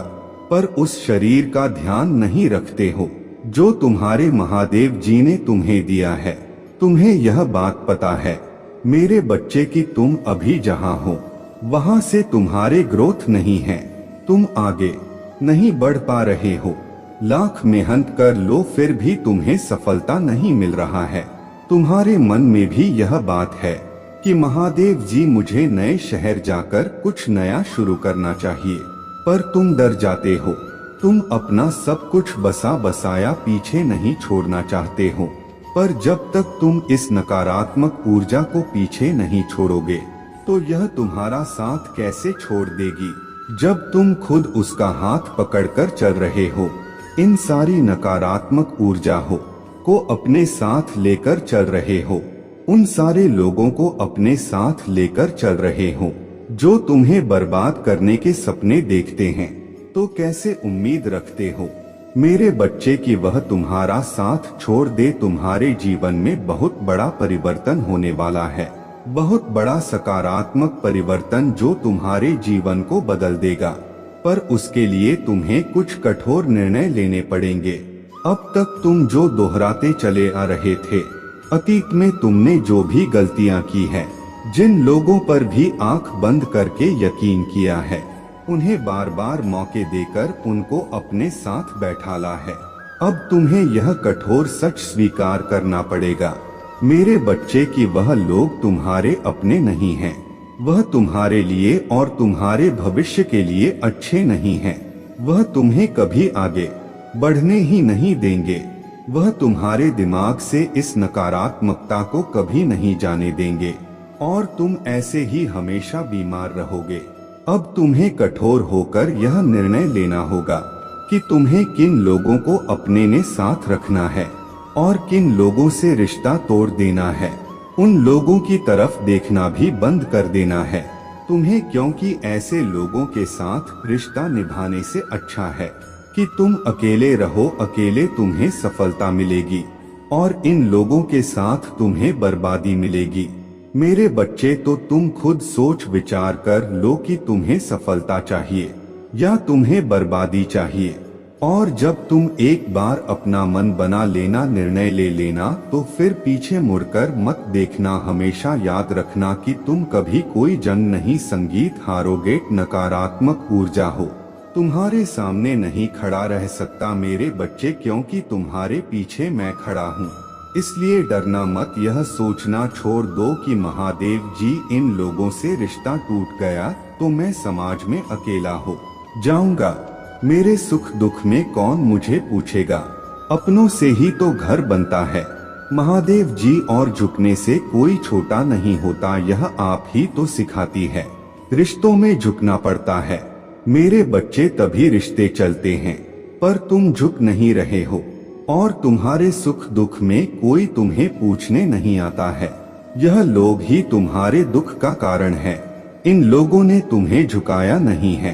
पर उस शरीर का ध्यान नहीं रखते हो जो तुम्हारे महादेव जी ने तुम्हें दिया है। तुम्हें यह बात पता है मेरे बच्चे कि तुम अभी जहाँ हो वहाँ से तुम्हारे ग्रोथ नहीं है, तुम आगे नहीं बढ़ पा रहे हो। लाख मेहनत कर लो फिर भी तुम्हें सफलता नहीं मिल रहा है। तुम्हारे मन में भी यह बात है कि महादेव जी मुझे नए शहर जाकर कुछ नया शुरू करना चाहिए, पर तुम डर जाते हो। तुम अपना सब कुछ बसा बसाया पीछे नहीं छोड़ना चाहते हो, पर जब तक तुम इस नकारात्मक ऊर्जा को पीछे नहीं छोड़ोगे तो यह तुम्हारा साथ कैसे छोड़ देगी जब तुम खुद उसका हाथ पकड़कर चल रहे हो। इन सारी नकारात्मक ऊर्जा को अपने साथ लेकर चल रहे हो, उन सारे लोगों को अपने साथ लेकर चल रहे हो जो तुम्हें बर्बाद करने के सपने देखते हैं। तो कैसे उम्मीद रखते हो मेरे बच्चे कि वह तुम्हारा साथ छोड़ दे? तुम्हारे जीवन में बहुत बड़ा परिवर्तन होने वाला है, बहुत बड़ा सकारात्मक परिवर्तन जो तुम्हारे जीवन को बदल देगा। पर उसके लिए तुम्हें कुछ कठोर निर्णय लेने पड़ेंगे। अब तक तुम जो दोहराते चले आ रहे थे, अतीत में तुमने जो भी गलतियां की है, जिन लोगों पर भी आंख बंद करके यकीन किया है, उन्हें बार बार मौके देकर उनको अपने साथ बैठाला है। अब तुम्हें यह कठोर सच स्वीकार करना पड़ेगा मेरे बच्चे कि वह लोग तुम्हारे अपने नहीं हैं। वह तुम्हारे लिए और तुम्हारे भविष्य के लिए अच्छे नहीं हैं। वह तुम्हें कभी आगे बढ़ने ही नहीं देंगे। वह तुम्हारे दिमाग से इस नकारात्मकता को कभी नहीं जाने देंगे और तुम ऐसे ही हमेशा बीमार रहोगे। अब तुम्हें कठोर होकर यह निर्णय लेना होगा कि तुम्हें किन लोगों को अपने ने साथ रखना है और किन लोगों से रिश्ता तोड़ देना है। उन लोगों की तरफ देखना भी बंद कर देना है तुम्हें, क्योंकि ऐसे लोगों के साथ रिश्ता निभाने से अच्छा है कि तुम अकेले रहो। अकेले तुम्हें सफलता मिलेगी और इन लोगों के साथ तुम्हें बर्बादी मिलेगी। मेरे बच्चे, तो तुम खुद सोच विचार कर लो कि तुम्हें सफलता चाहिए या तुम्हें बर्बादी चाहिए। और जब तुम एक बार अपना मन बना लेना, निर्णय ले लेना, तो फिर पीछे मुड़कर मत देखना। हमेशा याद रखना कि तुम कभी कोई जंग नहीं संगीत हारोगे। नकारात्मक ऊर्जा हो तुम्हारे सामने नहीं खड़ा रह सकता मेरे बच्चे, क्योंकि तुम्हारे पीछे मैं खड़ा हूँ। इसलिए डरना मत। यह सोचना छोड़ दो कि महादेव जी, इन लोगों से रिश्ता टूट गया तो मैं समाज में अकेला हो जाऊंगा। मेरे सुख दुख में कौन मुझे पूछेगा? अपनों से ही तो घर बनता है महादेव जी, और झुकने से कोई छोटा नहीं होता। यह आप ही तो सिखाती है। रिश्तों में झुकना पड़ता है मेरे बच्चे, तभी रिश्ते चलते हैं। पर तुम झुक नहीं रहे हो और तुम्हारे सुख दुख में कोई तुम्हें पूछने नहीं आता है। यह लोग ही तुम्हारे दुख का कारण है। इन लोगों ने तुम्हें झुकाया नहीं है,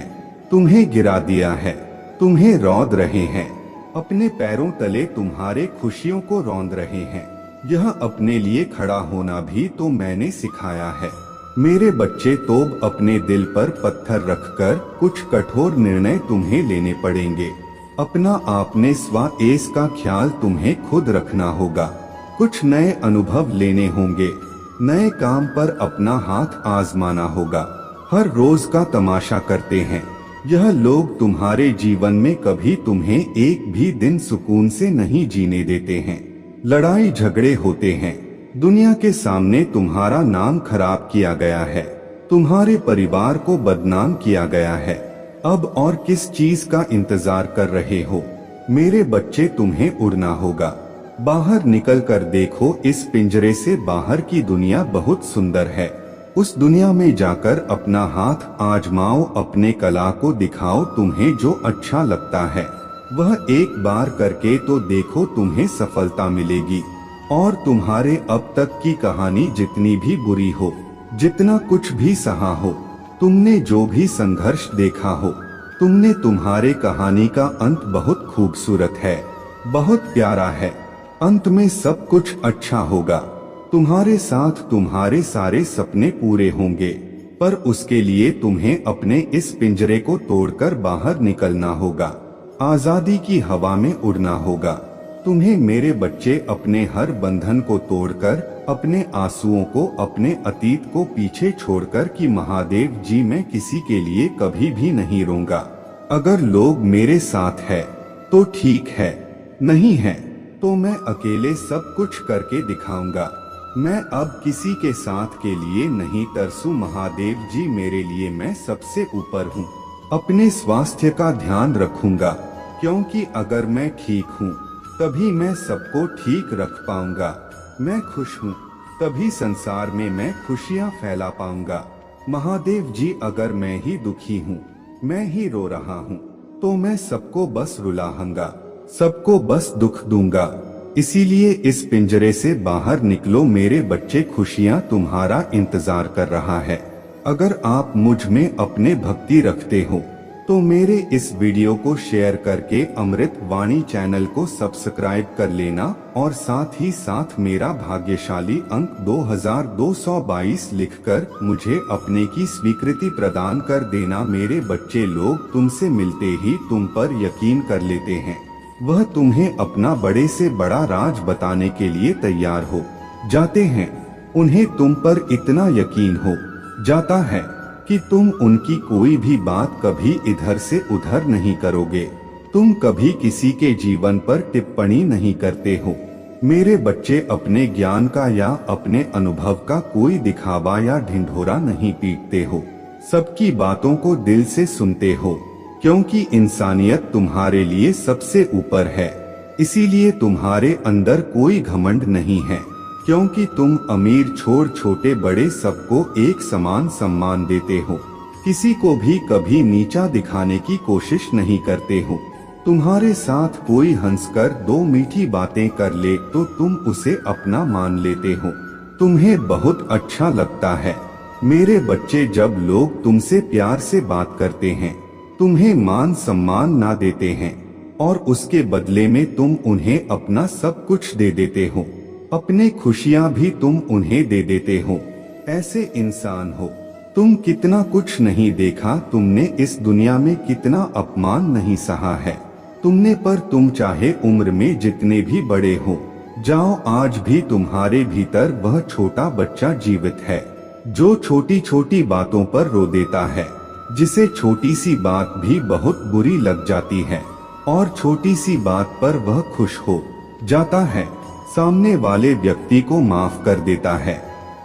तुम्हें गिरा दिया है, तुम्हें रौंद रहे हैं। अपने पैरों तले तुम्हारे खुशियों को रौंद रहे हैं। यह अपने लिए खड़ा होना भी तो मैंने सिखाया है मेरे बच्चे। तो अपने दिल पर पत्थर रखकर कुछ कठोर निर्णय तुम्हें लेने पड़ेंगे। अपना आपने स्व का ख्याल तुम्हें खुद रखना होगा। कुछ नए अनुभव लेने होंगे, नए काम पर अपना हाथ आजमाना होगा। हर रोज का तमाशा करते हैं यह लोग तुम्हारे जीवन में, कभी तुम्हें एक भी दिन सुकून से नहीं जीने देते हैं। लड़ाई झगड़े होते हैं, दुनिया के सामने तुम्हारा नाम खराब किया गया है, तुम्हारे परिवार को बदनाम किया गया है। अब और किस चीज का इंतजार कर रहे हो मेरे बच्चे? तुम्हें उड़ना होगा। बाहर निकल कर देखो, इस पिंजरे से बाहर की दुनिया बहुत सुंदर है। उस दुनिया में जाकर अपना हाथ आजमाओ, अपने कला को दिखाओ। तुम्हें जो अच्छा लगता है वह एक बार करके तो देखो, तुम्हें सफलता मिलेगी। और तुम्हारे अब तक की कहानी जितनी भी बुरी हो, जितना कुछ भी सहा हो, तुमने जो भी संघर्ष देखा हो, तुमने, तुम्हारे कहानी का अंत बहुत खूबसूरत है, बहुत प्यारा है। अंत में सब कुछ अच्छा होगा। तुम्हारे साथ तुम्हारे सारे सपने पूरे होंगे। पर उसके लिए तुम्हें अपने इस पिंजरे को तोड़कर बाहर निकलना होगा। आजादी की हवा में उड़ना होगा। तुम्हें मेरे बच्चे अपने हर बंधन को तोड़कर, अपने आंसुओं को, अपने अतीत को पीछे छोड़कर कि महादेव जी, मैं किसी के लिए कभी भी नहीं रोऊंगा। अगर लोग मेरे साथ है तो ठीक है, नहीं है तो मैं अकेले सब कुछ करके दिखाऊंगा। मैं अब किसी के साथ के लिए नहीं तरसूं महादेव जी, मेरे लिए मैं सबसे ऊपर हूँ। अपने स्वास्थ्य का ध्यान रखूंगा, क्योंकि अगर मैं ठीक हूँ तभी मैं सबको ठीक रख पाऊंगा। मैं खुश हूँ तभी संसार में मैं खुशियाँ फैला पाऊंगा। महादेव जी, अगर मैं ही दुखी हूँ, मैं ही रो रहा हूँ, तो मैं सबको बस रुलाऊंगा, सबको बस दुख दूंगा। इसीलिए इस पिंजरे से बाहर निकलो मेरे बच्चे, खुशियाँ तुम्हारा इंतजार कर रहा है। अगर आप मुझ में अपने भक्ति रखते हो तो मेरे इस वीडियो को शेयर करके अमृत वाणी चैनल को सब्सक्राइब कर लेना और साथ ही साथ मेरा भाग्यशाली अंक 2222 लिखकर मुझे अपने की स्वीकृति प्रदान कर देना। मेरे बच्चे, लोग तुमसे मिलते ही तुम पर यकीन कर लेते हैं, वह तुम्हें अपना बड़े से बड़ा राज बताने के लिए तैयार हो जाते हैं। उन्हें तुम पर इतना यकीन हो जाता है कि तुम उनकी कोई भी बात कभी इधर से उधर नहीं करोगे। तुम कभी किसी के जीवन पर टिप्पणी नहीं करते हो। मेरे बच्चे, अपने ज्ञान का या अपने अनुभव का कोई दिखावा या ढिंढोरा नहीं पीटते हो, सबकी बातों को दिल से सुनते हो, क्योंकि इंसानियत तुम्हारे लिए सबसे ऊपर है। इसीलिए तुम्हारे अंदर कोई घमंड नहीं है, क्योंकि तुम अमीर छोड़ छोटे बड़े सबको एक समान सम्मान देते हो, किसी को भी कभी नीचा दिखाने की कोशिश नहीं करते हो। तुम्हारे साथ कोई हंसकर दो मीठी बातें कर ले तो तुम उसे अपना मान लेते हो, तुम्हें बहुत अच्छा लगता है। मेरे बच्चे, जब लोग तुमसे प्यार से बात करते हैं, तुम्हें मान सम्मान ना देते हैं और उसके बदले में तुम उन्हें अपना सब कुछ दे देते हो, अपने खुशियां भी तुम उन्हें दे देते हो, ऐसे इंसान हो तुम। कितना कुछ नहीं देखा तुमने, इस दुनिया में कितना अपमान नहीं सहा है तुमने, पर तुम चाहे उम्र में जितने भी बड़े हो जाओ, आज भी तुम्हारे भीतर वह छोटा बच्चा जीवित है जो छोटी छोटी बातों पर रो देता है, जिसे छोटी सी बात भी बहुत बुरी लग जाती है और छोटी सी बात पर वह खुश हो जाता है, सामने वाले व्यक्ति को माफ कर देता है।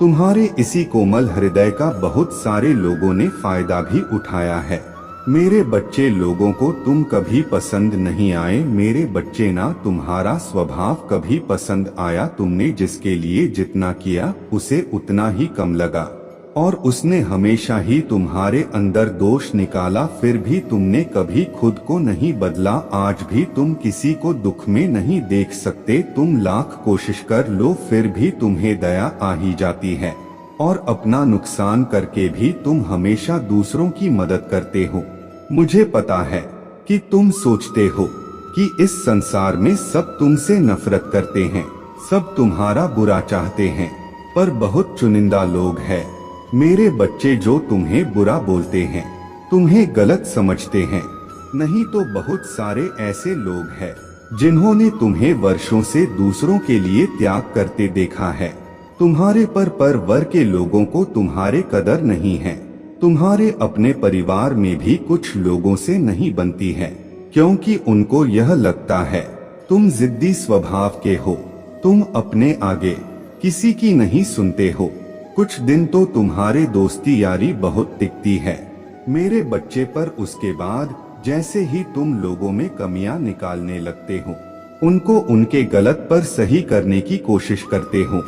तुम्हारे इसी कोमल हृदय का बहुत सारे लोगों ने फायदा भी उठाया है। मेरे बच्चे, लोगों को तुम कभी पसंद नहीं आए। मेरे बच्चे, ना तुम्हारा स्वभाव कभी पसंद आया। तुमने जिसके लिए जितना किया उसे उतना ही कम लगा और उसने हमेशा ही तुम्हारे अंदर दोष निकाला, फिर भी तुमने कभी खुद को नहीं बदला। आज भी तुम किसी को दुख में नहीं देख सकते। तुम लाख कोशिश कर लो फिर भी तुम्हें दया आ ही जाती है और अपना नुकसान करके भी तुम हमेशा दूसरों की मदद करते हो। मुझे पता है कि तुम सोचते हो कि इस संसार में सब तुमसे नफरत करते हैं, सब तुम्हारा बुरा चाहते हैं, पर बहुत चुनिंदा लोग हैं मेरे बच्चे जो तुम्हें बुरा बोलते हैं, तुम्हें गलत समझते हैं। नहीं तो बहुत सारे ऐसे लोग हैं जिन्होंने तुम्हें वर्षों से दूसरों के लिए त्याग करते देखा है। तुम्हारे पर वर्ग के लोगों को तुम्हारे कदर नहीं है। तुम्हारे अपने परिवार में भी कुछ लोगों से नहीं बनती है, क्योंकि उनको यह लगता है तुम जिद्दी स्वभाव के हो, तुम अपने आगे किसी की नहीं सुनते हो। कुछ दिन तो तुम्हारे दोस्ती यारी बहुत टिकती है मेरे बच्चे, पर उसके बाद जैसे ही तुम लोगों में कमियां निकालने लगते हो, उनको उनके गलत पर सही करने की कोशिश करते हो,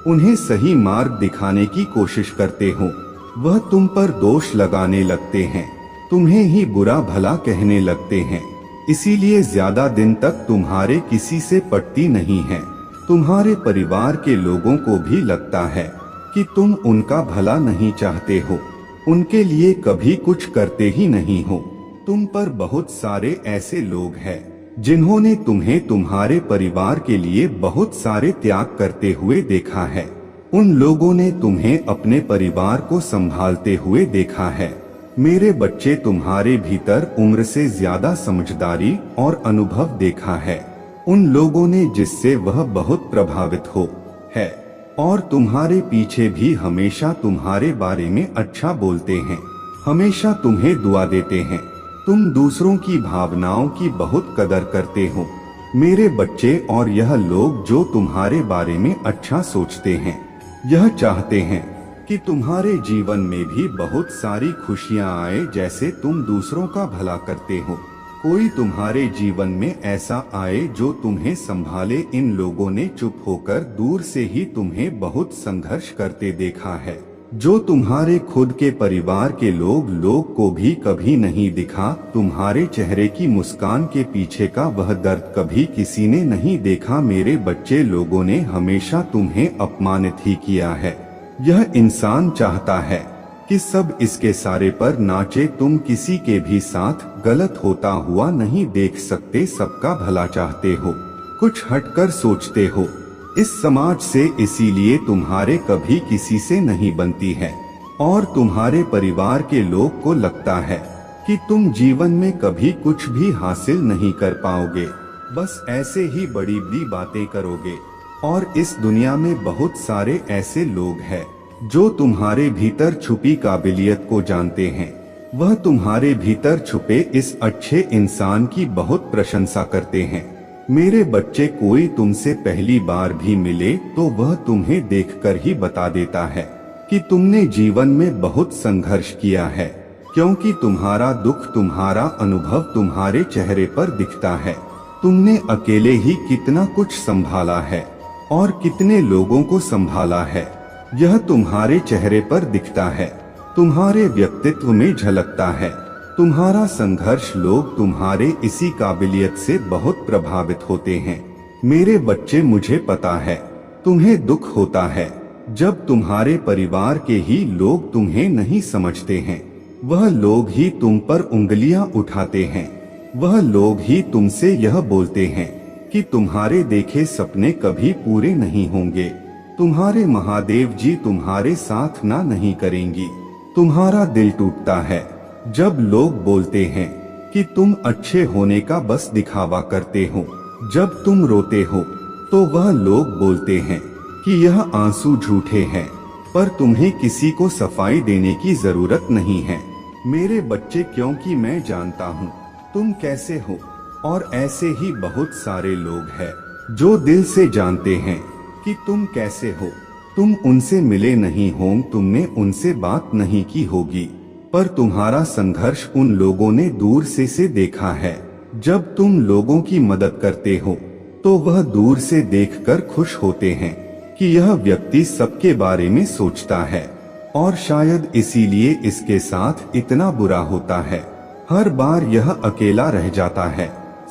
उन्हें सही मार्ग दिखाने की कोशिश करते हो, वह तुम पर दोष लगाने लगते हैं, तुम्हें ही बुरा भला कहने लगते हैं। इसीलिए ज्यादा दिन तक तुम्हारे किसी से पटती नहीं है। तुम्हारे परिवार के लोगों को भी लगता है कि तुम उनका भला नहीं चाहते हो, उनके लिए कभी कुछ करते ही नहीं हो। तुम पर बहुत सारे ऐसे लोग हैं जिन्होंने तुम्हें तुम्हारे परिवार के लिए बहुत सारे त्याग करते हुए देखा है। उन लोगों ने तुम्हें अपने परिवार को संभालते हुए देखा है। मेरे बच्चे, तुम्हारे भीतर उम्र से ज्यादा समझदारी और अनुभव देखा है उन लोगों ने जिससे वह बहुत प्रभावित हो है, और तुम्हारे पीछे भी हमेशा तुम्हारे बारे में अच्छा बोलते हैं, हमेशा तुम्हें दुआ देते हैं। तुम दूसरों की भावनाओं की बहुत कदर करते हो मेरे बच्चे, और यह लोग जो तुम्हारे बारे में अच्छा सोचते हैं, यह चाहते हैं कि तुम्हारे जीवन में भी बहुत सारी खुशियां आए, जैसे तुम दूसरों का भला करते हो। कोई तुम्हारे जीवन में ऐसा आए जो तुम्हें संभाले। इन लोगों ने चुप होकर दूर से ही तुम्हें बहुत संघर्ष करते देखा है। जो तुम्हारे खुद के परिवार के लोग को भी कभी नहीं दिखा। तुम्हारे चेहरे की मुस्कान के पीछे का वह दर्द कभी किसी ने नहीं देखा। मेरे बच्चे, लोगों ने हमेशा तुम्हें अपमानित ही किया है। यह इंसान चाहता है कि सब इसके सारे पर नाचे। तुम किसी के भी साथ गलत होता हुआ नहीं देख सकते, सबका भला चाहते हो, कुछ हटकर सोचते हो इस समाज से, इसीलिए तुम्हारे कभी किसी से नहीं बनती है और तुम्हारे परिवार के लोग को लगता है कि तुम जीवन में कभी कुछ भी हासिल नहीं कर पाओगे, बस ऐसे ही बड़ी बड़ी बातें करोगे। और इस दुनिया में बहुत सारे ऐसे लोग हैं जो तुम्हारे भीतर छुपी काबिलियत को जानते हैं। वह तुम्हारे भीतर छुपे इस अच्छे इंसान की बहुत प्रशंसा करते हैं। मेरे बच्चे, कोई तुमसे पहली बार भी मिले तो वह तुम्हें देखकर ही बता देता है कि तुमने जीवन में बहुत संघर्ष किया है, क्योंकि तुम्हारा दुख, तुम्हारा अनुभव तुम्हारे चेहरे पर दिखता है। तुमने अकेले ही कितना कुछ संभाला है और कितने लोगों को संभाला है, यह तुम्हारे चेहरे पर दिखता है, तुम्हारे व्यक्तित्व में झलकता है। तुम्हारा संघर्ष, लोग तुम्हारे इसी काबिलियत से बहुत प्रभावित होते हैं। मेरे बच्चे, मुझे पता है तुम्हें दुख होता है जब तुम्हारे परिवार के ही लोग तुम्हें नहीं समझते हैं। वह लोग ही तुम पर उंगलियां उठाते हैं, वह लोग ही तुमसे यह बोलते हैं कि तुम्हारे देखे सपने कभी पूरे नहीं होंगे, तुम्हारे महादेव जी तुम्हारे साथ ना नहीं करेंगी। तुम्हारा दिल टूटता है जब लोग बोलते हैं कि तुम अच्छे होने का बस दिखावा करते हो। जब तुम रोते हो तो वह लोग बोलते हैं कि यह आंसू झूठे हैं, पर तुम्हें किसी को सफाई देने की जरूरत नहीं है। मेरे बच्चे, क्योंकि मैं जानता हूँ तुम कैसे हो, और ऐसे ही बहुत सारे लोग हैं जो दिल से जानते हैं कि तुम कैसे हो। तुम उनसे मिले नहीं हों, तुमने उनसे बात नहीं की होगी, पर तुम्हारा संघर्ष उन लोगों ने दूर से देखा है। जब तुम लोगों की मदद करते हो तो वह दूर से देखकर खुश होते हैं कि यह व्यक्ति सबके बारे में सोचता है, और शायद इसीलिए इसके साथ इतना बुरा होता है। हर बार यह अकेला रह जाता है,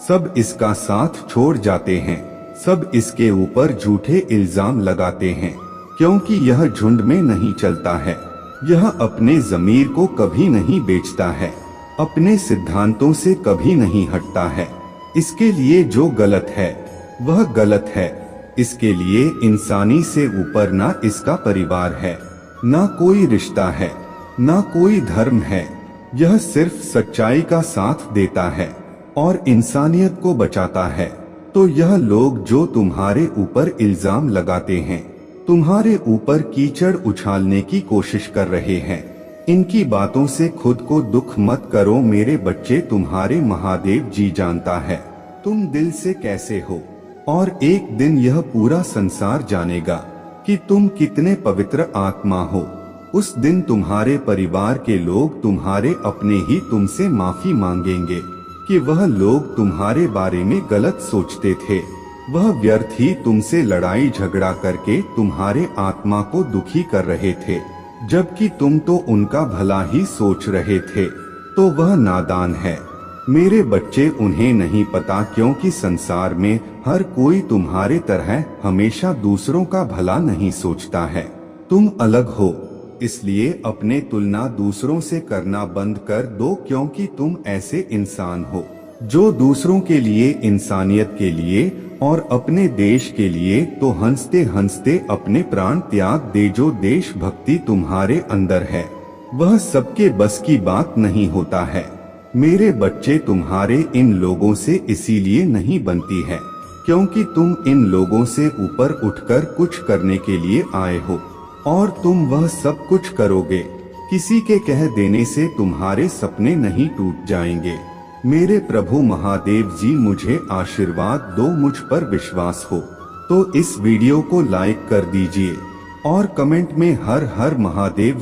सब इसका साथ छोड़ जाते हैं, सब इसके ऊपर झूठे इल्जाम लगाते हैं, क्योंकि यह झुंड में नहीं चलता है। यह अपने ज़मीर को कभी नहीं बेचता है, अपने सिद्धांतों से कभी नहीं हटता है। इसके लिए जो गलत है वह गलत है। इसके लिए इंसानी से ऊपर ना इसका परिवार है, ना कोई रिश्ता है, ना कोई धर्म है। यह सिर्फ सच्चाई का साथ देता है और इंसानियत को बचाता है। तो यह लोग जो तुम्हारे ऊपर इल्जाम लगाते हैं, तुम्हारे ऊपर कीचड़ उछालने की कोशिश कर रहे हैं, इनकी बातों से खुद को दुख मत करो। मेरे बच्चे, तुम्हारे महादेव जी जानता है तुम दिल से कैसे हो, और एक दिन यह पूरा संसार जानेगा कि तुम कितने पवित्र आत्मा हो। उस दिन तुम्हारे परिवार के लोग, तुम्हारे अपने ही तुमसे माफी मांगेंगे कि वह लोग तुम्हारे बारे में गलत सोचते थे। वह व्यर्थ ही तुमसे लड़ाई झगड़ा करके तुम्हारे आत्मा को दुखी कर रहे थे, जबकि तुम तो उनका भला ही सोच रहे थे। तो वह नादान है। मेरे बच्चे, उन्हें नहीं पता, क्योंकि संसार में हर कोई तुम्हारे तरह हमेशा दूसरों का भला नहीं सोचता है। तुम अलग हो, इसलिए अपने तुलना दूसरों से करना बंद कर दो, क्योंकि तुम ऐसे इंसान हो जो दूसरों के लिए, इंसानियत के लिए और अपने देश के लिए तो हंसते हंसते अपने प्राण त्याग दे। जो देशभक्ति तुम्हारे अंदर है वह सबके बस की बात नहीं होता है। मेरे बच्चे, तुम्हारे इन लोगों से इसीलिए नहीं बनती है क्योंकि तुम इन लोगों से ऊपर उठकर कुछ करने के लिए आए हो, और तुम वह सब कुछ करोगे। किसी के कह देने से तुम्हारे सपने नहीं टूट जाएंगे। मेरे प्रभु महादेव जी, मुझे आशीर्वाद दो, मुझ पर विश्वास हो तो इस वीडियो को लाइक कर दीजिए और कमेंट में हर हर महादेव